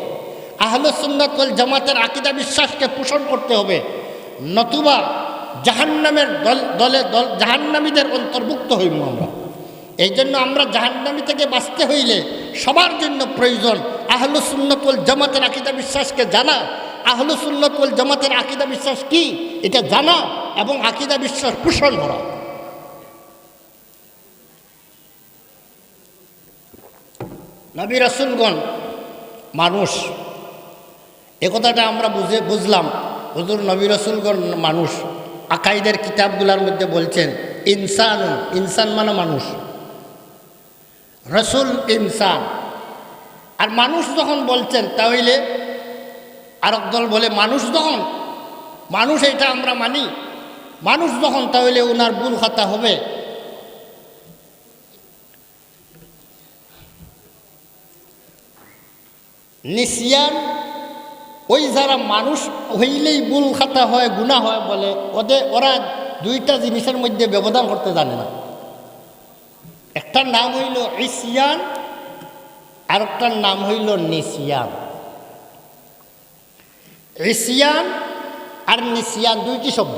আহলুস সুন্নাত ওয়াল জামাতের আকীদা বিশ্বাসকে পোষণ করতে হবে। নতুবা জাহান্নামের জাহান্নামীদের অন্তর্ভুক্ত হইব আমরা। এই জন্য আমরা জাহান্নামী থেকে বাঁচতে হইলে সবার জন্য প্রয়োজন আহলুস সুন্নাত ওয়াল জামাতের আকীদা বিশ্বাসকে জানা। আহলুস সুন্নাত ওয়াল জামাতের আকীদা বিশ্বাস কি এটা জানা এবং আকীদা বিশ্বাস পোষণ করা। নবী রাসূলগণ মানুষ, এ কথাটা আমরা বুঝলাম হুজুর নবী রাসূলগণ মানুষ। আকাইদের কিতাবগুলোর মধ্যে বলছেন ইনসান, ইনসান মানে মানুষ, রসুল ইনসান। আর মানুষ যখন বলছেন তাহলে আরেক দল বলে মানুষ যখন, মানুষ এটা আমরা মানি, মানুষ যখন তাহলে ওনার ভুল খাতা হবে। নিসিয়ান ওই যারা মানুষ হইলেই ভুল খাতা হয়, গুনাহ হয় বলে, ওরা দুইটা জিনিসের মধ্যে ব্যবধান করতে জানে না। একটার নাম হইল ইসিয়ান, আর একটার নাম হইল নিসিয়ান। ইসিয়ান আর নিসিয়ান দুইটি শব্দ।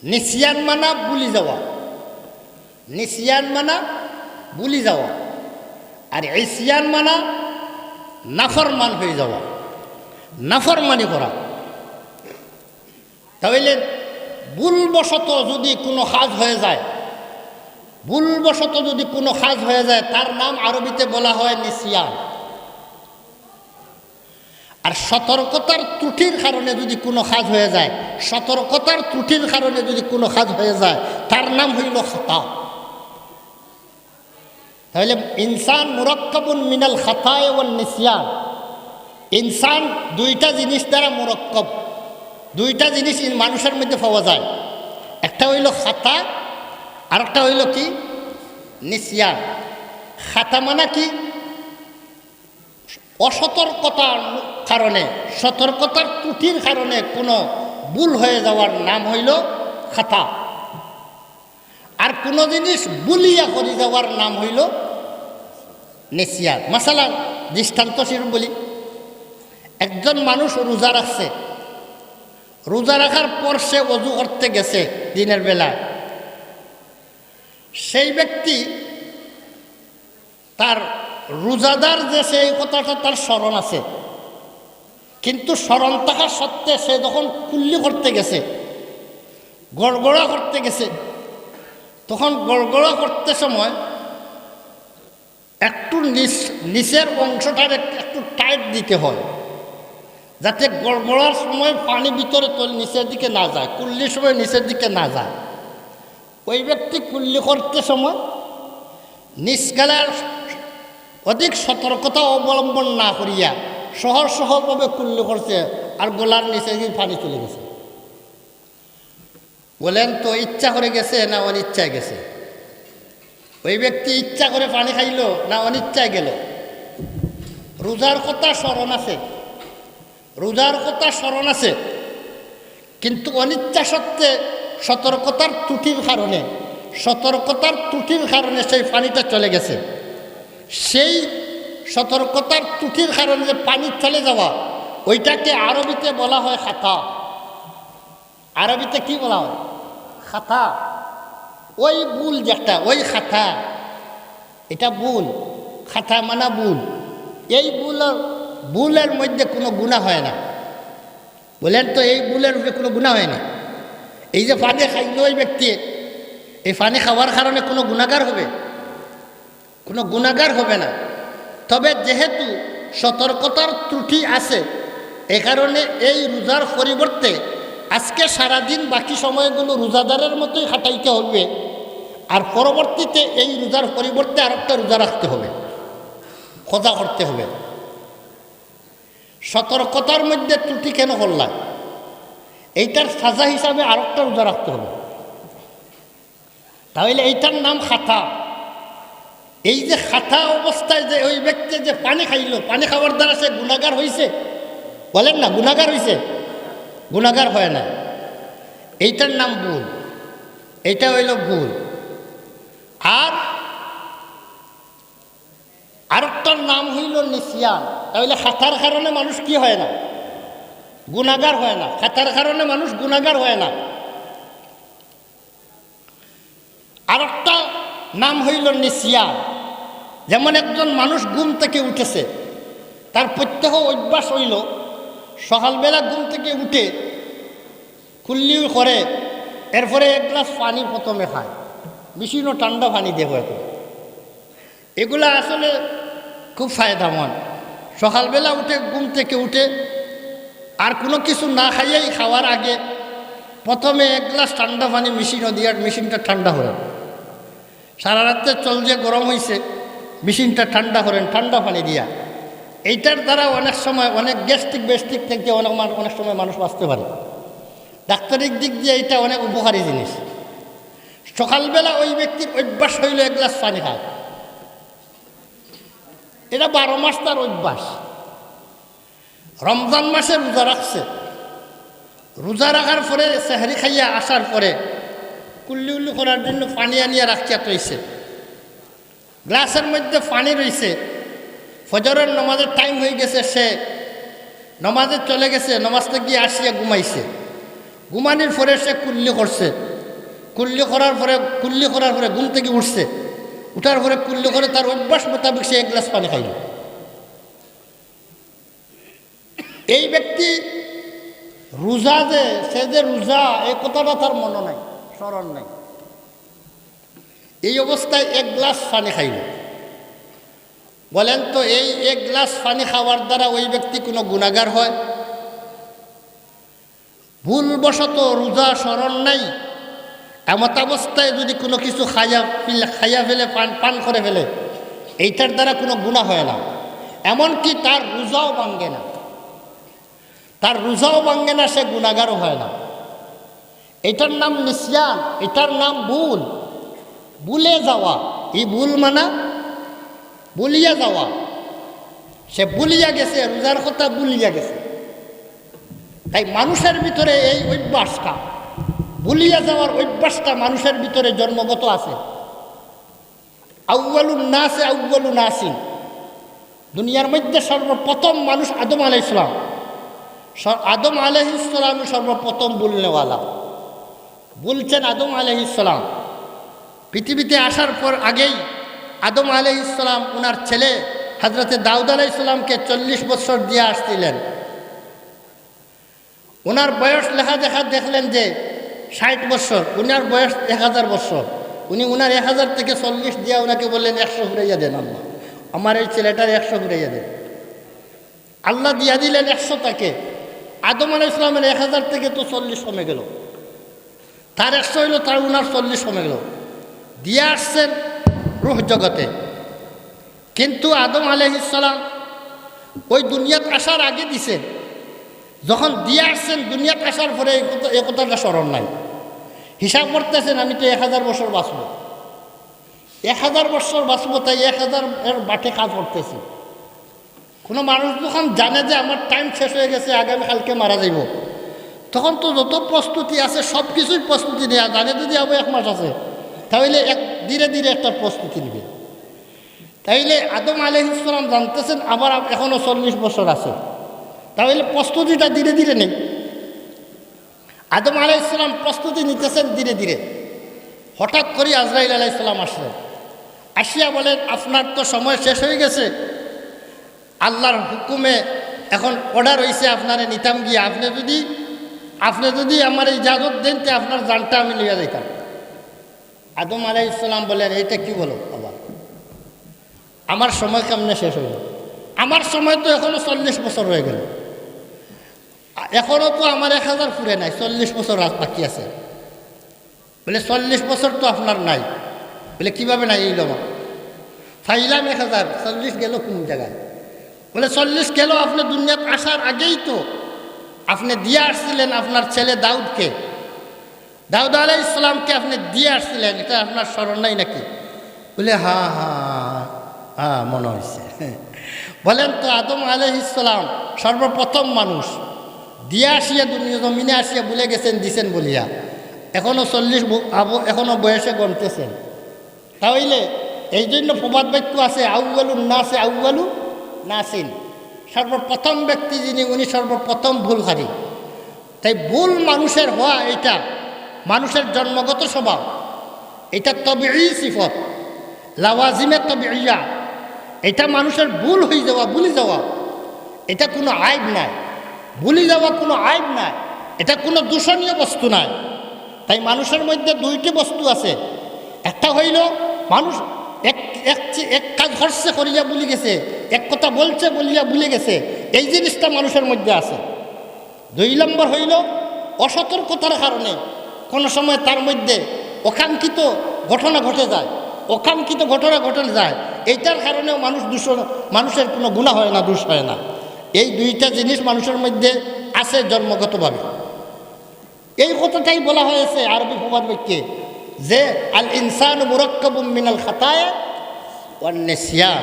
নিসিয়ান মানা ভুলি যাওয়া, নিসিয়ান মানা ভুলি যাওয়া, আর ইসিয়ান মানা নাফরমান হয়ে যাওয়া, নাফরমানি করা। তাহলে ভুলবশত যদি কোনো কাজ হয়ে যায়, ভুলবশত যদি কোনো কাজ হয়ে যায়, তার নাম আরবিতে বলা হয় নিসিয়ান। আর সতর্কতার ত্রুটির কারণে যদি কোনো কাজ হয়ে যায়, সতর্কতার ত্রুটির কারণে যদি কোনো কাজ হয়ে যায়, তার নাম হইল খাতা। তাহলে ইনসান মুরাক্কাবুন মিনাল খাতায়ে ওয়ান নিসিয়ান। ইনসান দুইটা জিনিস দ্বারা মুরাক্কাব, দুইটা জিনিস মানুষের মধ্যে পাওয়া যায়। একটা হইল খাতা, আর একটা হইল কি নিসিয়ান। খাতা মানে কি? অসতর্কতার কারণে, সতর্কতার ত্রুটির কারণে কোনো ভুল হয়ে যাওয়ার নাম হইল খাতা। আর কোনো জিনিস ভুলিয়া করে যাওয়ার নাম হইল নিসিয়ান। মাসালান দৃষ্টান্ত স্বরূপ বলি, একজন মানুষ রোজা রাখছে, রোজা রাখার পর সে ওযু করতে গেছে দিনের বেলায়। সেই ব্যক্তি তার রোজাদার যে সেই কথাটা তার স্মরণ আছে, কিন্তু স্মরণ থাকার সত্ত্বে সে যখন কুল্লি করতে গেছে, গড়গড়া করতে গেছে, তখন গড়গড়া করতে সময় একটু নিচের অংশটার একটু টাইট দিতে হয়, যাতে গড়গড়ার সময় পানি ভিতরে নিচের দিকে না যায়, কুল্লির সময় নিচের দিকে না যায়। ওই ব্যক্তি কুল্লি করতে সময় নিষ্কালার অধিক সতর্কতা অবলম্বন না করিয়া সহজভাবে কুল্লি করছে, আর গোলার নিচে গিয়ে পানি চলে গেছে। বলেন তো ইচ্ছা করে গেছে না অনিচ্ছায় গেছে? ওই ব্যক্তি ইচ্ছা করে পানি খাইল না অনিচ্ছায় গেল? রোজার কথা স্মরণ আছে, রোজার কথা স্মরণ আছে, কিন্তু অনিচ্ছা সত্ত্বে সতর্কতার ত্রুটির কারণে, সতর্কতার ত্রুটির কারণে সেই পানিটা চলে গেছে। সেই সতর্কতার ত্রুটির কারণে যে পানি চলে যাওয়া, ওইটাকে আরবিতে বলা হয় খাতা। আরবিতে কি বলা হয়? খাতা। ওই ভুল যেটা, ওই খাতা, এটা ভুল। খাতা মানা ভুল। এই ভুলের মধ্যে কোনো গুনাহ হয় না। বলেন তো এই ভুলের মধ্যে কোনো গুনাহ হয় না? এই যে পানি খাইল ওই ব্যক্তি, এই পানি খাওয়ার কারণে কোনো গুনাহগার হবে? কোনো গুনাহগার হবে না। তবে যেহেতু সতর্কতার ত্রুটি আছে, এ কারণে এই রোজার পরিবর্তে আজকে সারাদিন বাকি সময়গুলো রোজাদারের মতোই খাটাইতে হবে, আর পরবর্তীতে এই রোজার পরিবর্তে আর একটা রোজা রাখতে হবে, খোঁজা করতে হবে। সতর্কতার মধ্যে ত্রুটি কেন করলাম? এইটার সাজা হিসাবে আর একটা রোজা রাখতে হবে। তাহলে এইটার নাম খাতা। এই যে খাতা অবস্থায় যে ওই ব্যক্তি যে পানি খাইল, পানি খাওয়ার দ্বারা সে গুনাহগার হয়েছে? বলেন না গুনাহগার হয়েছে? গুনাহগার হয় না। এইটার নাম ভুল, এইটা হইল ভুল। আর আরেকটার নাম হইল নিসিয়ান। তাহলে খাতার কারণে মানুষ কি হয় না? গুনাহগার হয় না। খাতার কারণে মানুষ গুনাহগার হয় না। আরেকটা নাম হইল নিসিয়ান। যেমন একজন মানুষ ঘুম থেকে উঠেছে, তার প্রত্যহ অভ্যাস হইল সকালবেলা ঘুম থেকে উঠে কুল্লি করে, এরপরে এক গ্লাস পানি প্রথমে খায়, বেশি না ঠান্ডা পানি দেবো। এখন এগুলা আসলে খুব ফায়দামন্দ। সকালবেলা উঠে ঘুম থেকে উঠে আর কোনো কিছু না খাইয়েই খাওয়ার আগে প্রথমে এক গ্লাস ঠান্ডা পানি মেশিনও দিয়ে মেশিনটা ঠান্ডা করেন। সারা রাত্রে চল যে গরম হয়েছে, মেশিনটা ঠান্ডা করেন ঠান্ডা পানি দিয়া। এইটার দ্বারা অনেক সময় অনেক গ্যাস্ট্রিক থেকে অনেক সময় মানুষ বাঁচতে পারে। ডাক্তারিক দিক দিয়ে এটা অনেক উপকারী জিনিস। সকালবেলা ওই ব্যক্তির অভ্যাস হইল এক গ্লাস পানি খায়, এটা 12 মাস তার অভ্যাস। রমজান মাসে রোজা রাখছে, রোজা রাখার পরে সেহরি খাইয়া আসার পরে কুল্লি উল্লি করার জন্য পানি আনিয়া রাখিয়া রয়েছে, গ্লাসের মধ্যে পানি রয়েছে। ফজরের নমাজের টাইম হয়ে গেছে, সে নমাজে চলে গেছে, নমাজটা গিয়ে আসিয়া ঘুমাইছে। ঘুমানির পরে সে কুল্লি করছে, কুল্লি করার পরে ঘুম থেকে উঠছে, উঠার পরে কুল্লি করে তার অভ্যাস মোতাবেক সে এক গ্লাস পানি খাইল। এই ব্যক্তি রোজা সে যে রোজা এই কথাটা তার মনে নাই, স্মরণ নাই। এই অবস্থায় এক গ্লাস পানি খাইল। বলেন তো এই এক গ্লাস পানি খাওয়ার দ্বারা ওই ব্যক্তি কোনো গুনাহগার হয়? ভুলবশত রোজা স্মরণ নাই, এমত অবস্থায় যদি কোনো কিছু খাইয়া ফেলে পান করে ফেলে, এইটার দ্বারা কোনো গুনাহ হয় না। এমনকি তার রোজাও ভাঙ্গে না, সে গুনাহগারও হয় না। এটার নাম নিসিয়ান, এটার নাম ভুলে যাওয়া। এই ভুল মানা ভুলিয়া যাওয়া, সে ভুলিয়া গেছে, রোজার কথা ভুলিয়া গেছে। তাই মানুষের ভিতরে এই অভ্যাসটা, ভুলিয়া যাওয়ার অভ্যাসটা মানুষের ভিতরে জন্মগত আছে। আউয়ালুন নাসে আউয়ালু নাসিন, দুনিয়ার মধ্যে সর্বপ্রথম মানুষ আদম আলাইহিস সালাম। আদম আলাইহিস সালাম সর্বপ্রথম ভুলনেওয়ালা। বলছেন আদম আলাইহিস সালাম পৃথিবীতে আসার পর আগেই আদম আলাইহিস সালাম ওনার ছেলে হযরতে দাউদ আলাইহিস সালামকে 40 বছর দিয়ে আসছিলেন। ওনার বয়স দেখলেন যে 60 বছর, ওনার বয়স 1000 বছর। উনি ওনার 1000 থেকে 40 দিয়া ওনাকে বললেন 100 ঘুরাইয়া দেন, আল্লাহ আমার এই ছেলেটার 100 ঘুরাইয়া দেন। আল্লাহ দিয়া দিলেন 100 তাকে। আদম আলাইহিস সালামের 1000 থেকে তো 40 কমে গেল, তার 100 হইল, তার ওনার 40 কমে গেল। দিয়া আসছেন রূহ জগতে। কিন্তু আদম আলাইহিস সালাম ওই দুনিয়াত আসার আগে দিছেন, যখন দিয়ে আসছেন দুনিয়াত আসার পরে এই কথাটা স্মরণ নাই। হিসাব করতেছেন আমি তো 1000 বছর বাঁচব, 1000 বছর বাঁচব, তাই 1000 এর বাটে কাজ করতেছি। কোনো মানুষ যখন জানে যে আমার টাইম শেষ হয়ে গেছে, আগামীকালকে মারা যাইব, তখন তো যত প্রস্তুতি আছে সব কিছুই প্রস্তুতি নেওয়া। জানে যদি আবার 1 মাস আছে, তাহলে ধীরে ধীরে একটা প্রস্তুতি নেবে। তাইলে আদম আলাইহিস সালাম জানতেছেন আবার এখনও 40 বছর আছে, তাহলে প্রস্তুতিটা ধীরে ধীরে নেই। আদম আলাইহিস সালাম প্রস্তুতি নিতেছেন ধীরে ধীরে। হঠাৎ করে আজরাইল আলাইহিস সালাম আসলেন, আসিয়া বলেন আপনার তো সময় শেষ হয়ে গেছে, আল্লাহর হুকুমে এখন অর্ডার হয়েছে আপনারে নিতাম গিয়ে, আপনি যদি আমার ইজাজত দেন তো আপনার জানটা আমি লইয়া যাইতাম। আদম আলাইহিস সালাম বলেন এইটা কি বলো আবার, আমার সময় কেমনে শেষ হইল? আমার সময় তো এখনো 40 বছর হয়ে গেল, এখনো তো আমার 1000 ফুরে নাই, 40 বছর বাকি আছে। বলে 40 বছর তো আপনার নাই। বলে কিভাবে নাই? এই লমা ফাইলাম 1000, 40 গেল কোন জায়গায়? বলে 40 গেল আপনি দুনিয়াত আসার আগেই তো আপনি দিয়ে আসছিলেন আপনার ছেলে দাউদকে, দাউদ আলাইহিস সালামকে আপনি দিয়ে আসছিলেন, এটা আপনার স্মরণ নাই নাকি? বলে হ্যাঁ মনে হয়েছে। বলেন তো আদম আলাইহিস সালাম সর্বপ্রথম মানুষ, দিয়ে আসিয়া দুনিয়া জমিনে আসিয়া ভুলে গেছেন দিছেন বলিয়া, এখনও 40 এখনও বয়সে গণতেছেন। তাহলে এই জন্য প্রবাদ বাক্য আছে আউয়ালুন নাসে আউয়ালু নাসিন, সর্বপ্রথম ব্যক্তি যিনি উনি সর্বপ্রথম ভুলকারী। তাই ভুল মানুষের হওয়া এটা মানুষের জন্মগত স্বভাব, এটা তবিঈ সিফত, লাওয়াজিমে তবিঈয়া। এটা মানুষের ভুল হয়ে যাওয়া, ভুলে যাওয়া, এটা কোনো আইব নাই। ভুলে যাওয়া কোনো আইব নাই, এটা কোনো দূষণীয় বস্তু নাই। তাই মানুষের মধ্যে 2টি বস্তু আছে, একটা হইল মানুষ এক কাজ হর্ষে করিয়া ভুলে গেছে, এক কথা বলছে বলিয়া ভুলে গেছে, এই জিনিসটা মানুষের মধ্যে আছে। 2 নম্বর হইল অসতর্কতার কারণে কোনো সময় তার মধ্যে অকাঙ্ক্ষিত ঘটনা ঘটে যায়, অকাঙ্ক্ষিত ঘটনা ঘটে যায়, এইটার কারণেও মানুষের কোনো গুনাহ হয় না, দোষ হয় না। এই 2টা জিনিস মানুষের মধ্যে আছে জন্মগতভাবে। এই কথাটাই বলা হয়েছে আরবি প্রবাদ বাক্যে যে আল ইনসান মুরাক্কাবুম মিনাল খাতায়া ওয়ান নিসিয়ান।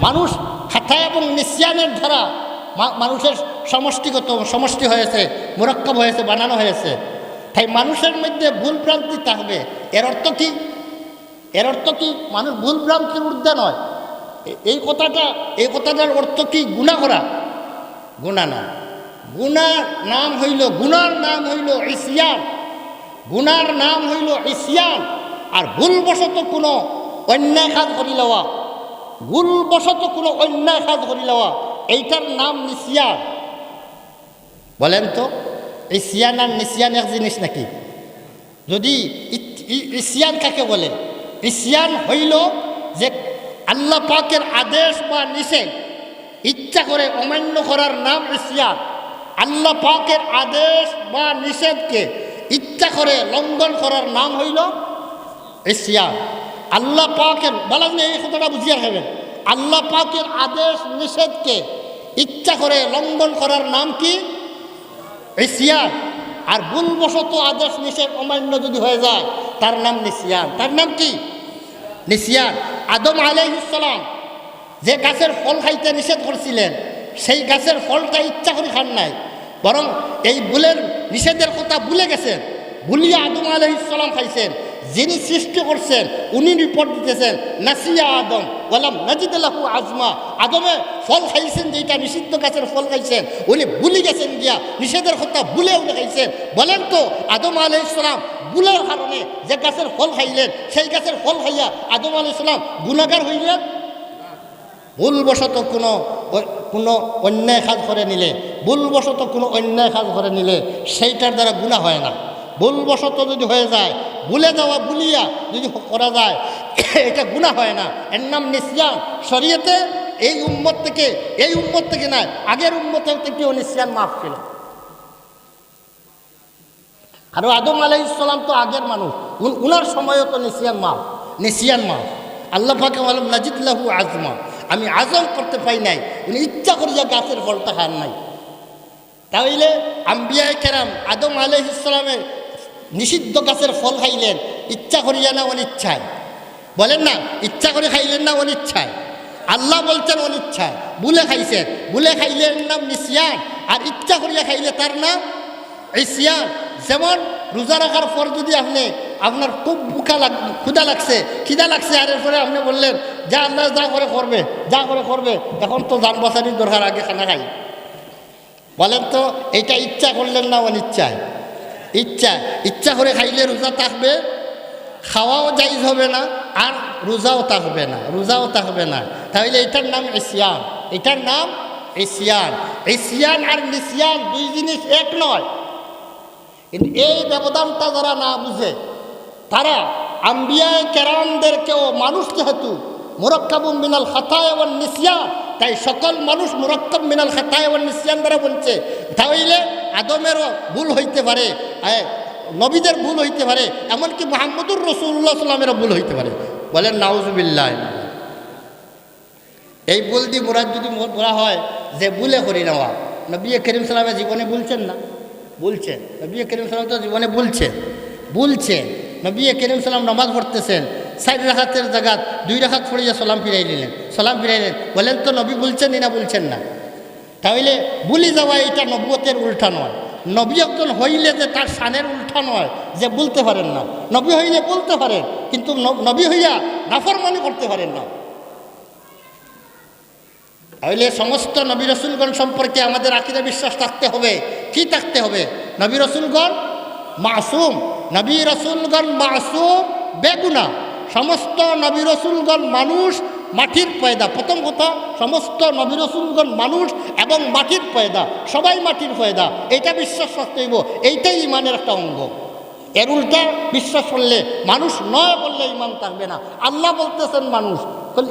মানুষ খাতা এবং নিসিয়ানের দ্বারা মানুষের সমষ্টি হয়েছে, মুরাক্কাব হয়েছে, বানানো হয়েছে। তাই মানুষের মধ্যে ভুল ভ্রান্তি থাকবে। এর অর্থ কি? এর অর্থ কি মানুষ ভুল ভ্রান্তির ঊর্ধ্বে নয়। এই কথাটার অর্থ কি গুনাহ করা? গুনাহ না। গুনার নাম হইল ইসিয়ান। গুনার নাম হইল ইসিয়ান। আর ভুলবশত কোনো অন্যায় কাজ করি লওয়া, এইটার নাম নিসিয়ান। বলেন তো ইসিয়ান আর নিসিয়ান এক জিনিস নাকি? যদি ইসিয়ান কাকে বলে? ইসিয়ান হইল যে আল্লাহ পাকের আদেশ বা নিষেধ ইচ্ছা করে অমান্য করার নাম ইসিয়ান। আল্লাহ পাকের আদেশ বা নিষেধকে ইচ্ছা করে লঙ্ঘন করার নাম হইল ইসিয়ান। আল্লাহ পাকের বলেন, এই কথাটা বুঝিয়ে রাখবেন, আল্লাহ পাকের আদেশ নিষেধকে ইচ্ছা করে লঙ্ঘন করার নাম কি? ইসিয়ান। আর ভুলবশত আদেশ নিষেধ অমান্য যদি হয়ে যায় তার নাম নিসিয়ান। তার নাম কি? নিসিয়ান। আদম আলাইহিস সালাম যে গাছের ফল খাইতে নিষেধ করছিলেন, সেই গাছের ফলটা ইচ্ছা করে খান নাই, বরং এই ভুলের নিষেধের কথা ভুলে গেছেন, ভুলিয়া আদম আলাইহিস সালাম খাইছেন। যিনি সৃষ্টি করছেন উনি রিপোর্ট দিতেছেন নাসিয়া আদম ওয়ালাম নাজিদ লাহু আজমা। আদমে ফল খাইছেন, যেটা নিষিদ্ধ গাছের ফল খাইছেন, উনি ভুলে গেছেন গিয়া নিষেধের কথা ভুলে উনি খাইছেন। বলেন তো আদম আলাইহিস সালাম ভুলের কারণে যে গাছের ফল খাইলেন, সেই গাছের ফল খাইয়া আদম আলাইহিস সালাম গুনাহগার হইলেন? ভুলবশত কোনো অন্যায় কাজ করে নিলে, ভুলবশত কোনো অন্যায় কাজ করে নিলে সেইটার দ্বারা গুনাহ হয় না। ভুলবশত যদি হয়ে যায়, ভুলিয়া যদি করা যায়, এটা গুনাহ হয় না, এর নাম নিসিয়ান। শরীয়তে এই উম্মত থেকে না, আগের উম্মতের থেকেও নিসিয়ান মাফ ছিল। আর আদম আলাইহিস সালাম তো আগের মানুষ, উনার সময়ও তো নিসিয়ান মাফ। আল্লাহ পাক বলেন নাজিদ লাহু আজমা, আমি আজম করতে পাই নাই, উনি ইচ্ছা করিয়া গাছের ফলটা খান নাই। তাহলে আম্বিয়ায়ে কেরাম আদম আলাইহিস সালামের নিষিদ্ধ গাছের ফল খাইলেন ইচ্ছা করিয়া না অনিচ্ছায়? বলেন না, ইচ্ছা করে খাইলেন না অনিচ্ছায়? আল্লাহ বলছেন অনিচ্ছায়, ভুলে খাইছেন। ভুলে খাইলে এর নাম নিসিয়ান, আর ইচ্ছা করিয়া খাইলে তার নাম ইসিয়ান। যেমন রোজা রাখার পর যদি আপনার খুব খিদা লাগছে, আর এরপরে আপনি বললেন যা আল্লাহ যা করে করবে, এখন তো যান বাঁচানির দরকার, আগে খানা খাই। বলেন তো এইটা ইচ্ছা করলেন না অনিচ্ছায়? ইচ্ছা করে খাইলে রোজা থাকবে, খাওয়াও জায়েজ হবে না, আর রোজাও থাকবে না। তাহলে এটার নাম ইসিয়ান। ইসিয়ান আর নিসিয়ান 2 জিনিস এক নয়। কিন্তু এই ব্যবধানটা যারা না বুঝে, তারা আম্বিয়ায়ে কেরামদেরকেও, মানুষ যেহেতু মুরাক্কাবুম মিনাল খাতায়া ওয়ান নিসিয়ান, তাই সকল মানুষ মুরাক্কাব মিনাল খাতায়া ওয়ান নিসিয়ান দ্বারা বলছে। তাহলে আদমেরও ভুল হইতে পারে, নবীদের ভুল হইতে পারে, এমনকি মুহাম্মদুর রাসূলুল্লাহ সাল্লামেরও ভুল হইতে পারে। বলেন নাউজুবিল্লাহ। এই ভুল দিয়ে মুরাদ যদি বলা হয় যে ভুলে করি নেওয়া, নবী করিম সাল্লামের জীবনে বলছেন না? বলছেন। নবী করিম সাল্লাম তো জীবনে বলছেন। নবী করিম সাল্লাম নামাজ পড়তেছেন, 4 রাকাতের জায়গা 2 রাকাত পড়িয়া সালাম ফিরাইলেন। বলেন তো নবী বলছেন না বলছেন না? তাহলে ভুলে যাওয়া এটা নবুয়তের উল্টা নয়। নবী একজন হইলে যে তার শানের উল্টা নয় যে বলতে পারেন না। নবী হইলে বলতে পারেন, কিন্তু নবী হইয়া নাফরমানি করতে পারেন না। তাহলে সমস্ত নবী রসুলগণ সম্পর্কে আমাদের আকীদা বিশ্বাস থাকতে হবে। কি থাকতে হবে? নবী রসুলগণ মাসুম, বেগুনাহ। সমস্ত নবী রসুলগণ মানুষ, মাটির পয়দা। প্রথম কথা, সমস্ত নবী রসুলগণ মানুষ এবং মাটির পয়দা, সবাই মাটির পয়দা, এটা বিশ্বাস রাখতে হইব। এইটাই ইমানের একটা অঙ্গ। এর উল্টা বিশ্বাস করলে মানুষ নয় বললে ইমান থাকবে না। আল্লাহ বলতেছেন মানুষ,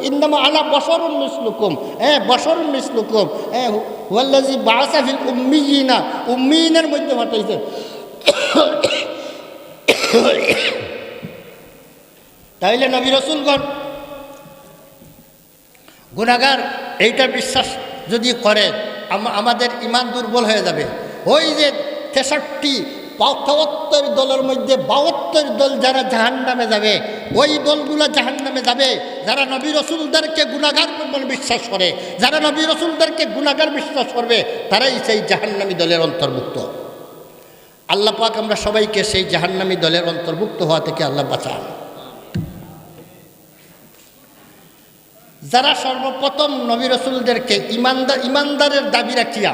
ইন্নামা আনা বশরুন মিসলুকুম, বশরুন মিসলুকুম, ওয়াল্লাযী বাআসা ফিল উম্মিয়িনা, উম্মিয়িনের মধ্যে পাঠাইছে। তাইলে নবী রাসূলগণ গুনাহগার, এইটা বিশ্বাস যদি করে আমাদের ইমান দুর্বল হয়ে যাবে। ওই যে 73 দলের মধ্যে 72 দল যারা জাহান্নামে যাবে, ওই দলগুলো জাহান্নামে যাবে যারা নবী রাসূলদেরকে গুনাহগার বলে বিশ্বাস করে। যারা নবী রাসূলদেরকে গুনাহগার বিশ্বাস করবে তারাই সেই জাহান্নামী দলের অন্তর্ভুক্ত। আল্লাহ পাক আমরা সবাইকে সেই জাহান্নামী দলের অন্তর্ভুক্ত হওয়া থেকে আল্লাহ বাঁচান। যারা সর্বপ্রথম নবী রাসূলদেরকে ইমানদারের দাবি রাখিয়া,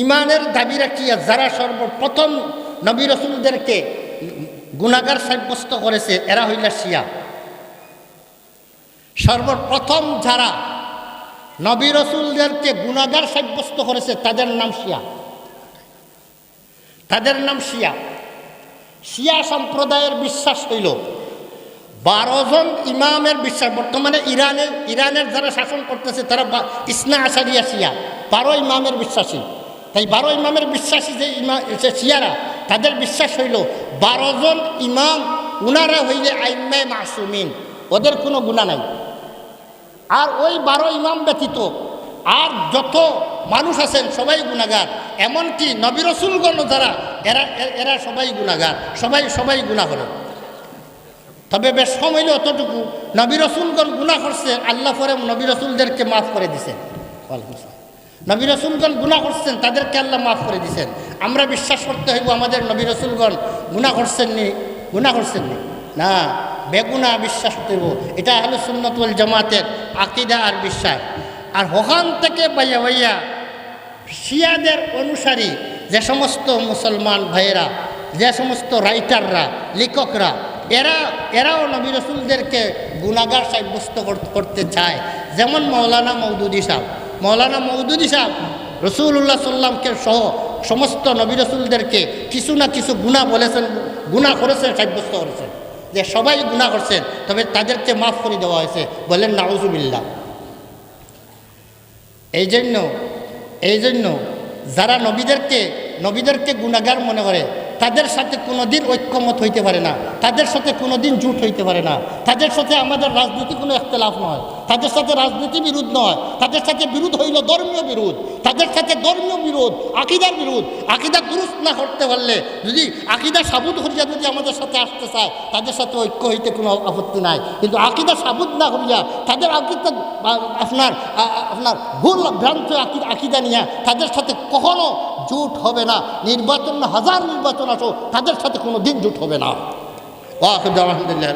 ইমানের দাবি রাখিয়া যারা সর্বপ্রথম নবী রাসূলদেরকে গুনাহগার সাব্যস্ত করেছে এরা হইল শিয়া। সর্বপ্রথম যারা নবী রাসূলদেরকে গুনাহগার সাব্যস্ত করেছে তাদের নাম শিয়া, তাদের নাম শিয়া। শিয়া সম্প্রদায়ের বিশ্বাস হইল 12 জন ইমামের বিশ্বাস। বর্তমানে ইরানের যারা শাসন করতেছে তারা ইসনা আশারিয়া শিয়া, 12 ইমামের বিশ্বাসী। তাই 12 ইমামের বিশ্বাসী যে শিয়ারা, তাদের বিশ্বাস হইল 12 জন ইমাম, উনারা হইলে আইম্মায়ে মাসুমিন, ওদের কোনো গুনাহ নাই। আর ওই 12 ইমাম ব্যতীত আর যত মানুষ আছেন সবাই গুনাহগার। এমনকি নবী রাসূলগণ যারা এরা সবাই গুনাহগার, সবাই গুনাহ করে। তবে বেশ কম হইলে অতটুকু নবী রাসূলগণ গুনাহ করছে, আল্লাহ পরে নবী রাসূলদেরকে মাফ করে দিয়েছেন। নবী রাসূলগণ গুনাহ করছেন, তাদেরকে আল্লাহ মাফ করে দিয়েছেন। আমরা বিশ্বাস করতে হইব আমাদের নবী রাসূলগণ গুনাহ করছেননি না, বেগুনাহ বিশ্বাস করতে হইব। এটা আহলে সুন্নাত ওয়াল জামাতের আকীদা আর বিশ্বাস। আর ওখান থেকে বাইয়া শিয়াদের অনুসারী যে সমস্ত মুসলমান ভাইয়েরা, যে সমস্ত রাইটাররা, লেখকরা, এরাও নবী রাসূলদেরকে গুনাহগার সাব্যস্ত করতে চায়। যেমন মৌলানা মওদুদী সাহেব রাসূলুল্লাহ সাল্লামকে সহ সমস্ত নবী রাসূলদেরকে কিছু না কিছু গুনাহ বলেছেন, গুনাহ করেছেন, সাব্যস্ত করেছেন যে সবাই গুনাহ করছেন, তবে তাদেরকে মাফ করে দেওয়া হয়েছে। বলেন নাউজুবিল্লাহ। এই জন্য যারা নবীদেরকে গুনাহগার মনে করে তাদের সাথে কোনোদিন ঐক্যমত হইতে পারে না, তাদের সাথে কোনোদিন জোট হইতে পারে না। তাদের সাথে আমাদের রাজনীতি কোনো ইখতিলাফ নয়, তাদের সাথে রাজনীতি বিরোধ নয়, তাদের সাথে বিরোধ হইল ধর্মীয় বিরোধ, তাদের সাথে ধর্মীয় বিরোধ, আকীদার বিরোধ। আকীদা দুরুস্ত না করতে পারলে, যদি আকীদা সাবুত করিয়া যদি আমাদের সাথে আসতে চায়, তাদের সাথে ঐক্য হইতে কোনো আপত্তি নাই। কিন্তু আকীদা সাবুত না করিয়া তাদের আকীদা আপনার ভুল ভ্রান্ত আকীদা নিয়ে তাদের সাথে কখনো জোট হবে না। নির্বাচন, হাজার নির্বাচন আসো, তাদের সাথে কোনো দিন জোট হবে না। আলহামদুলিল্লাহ।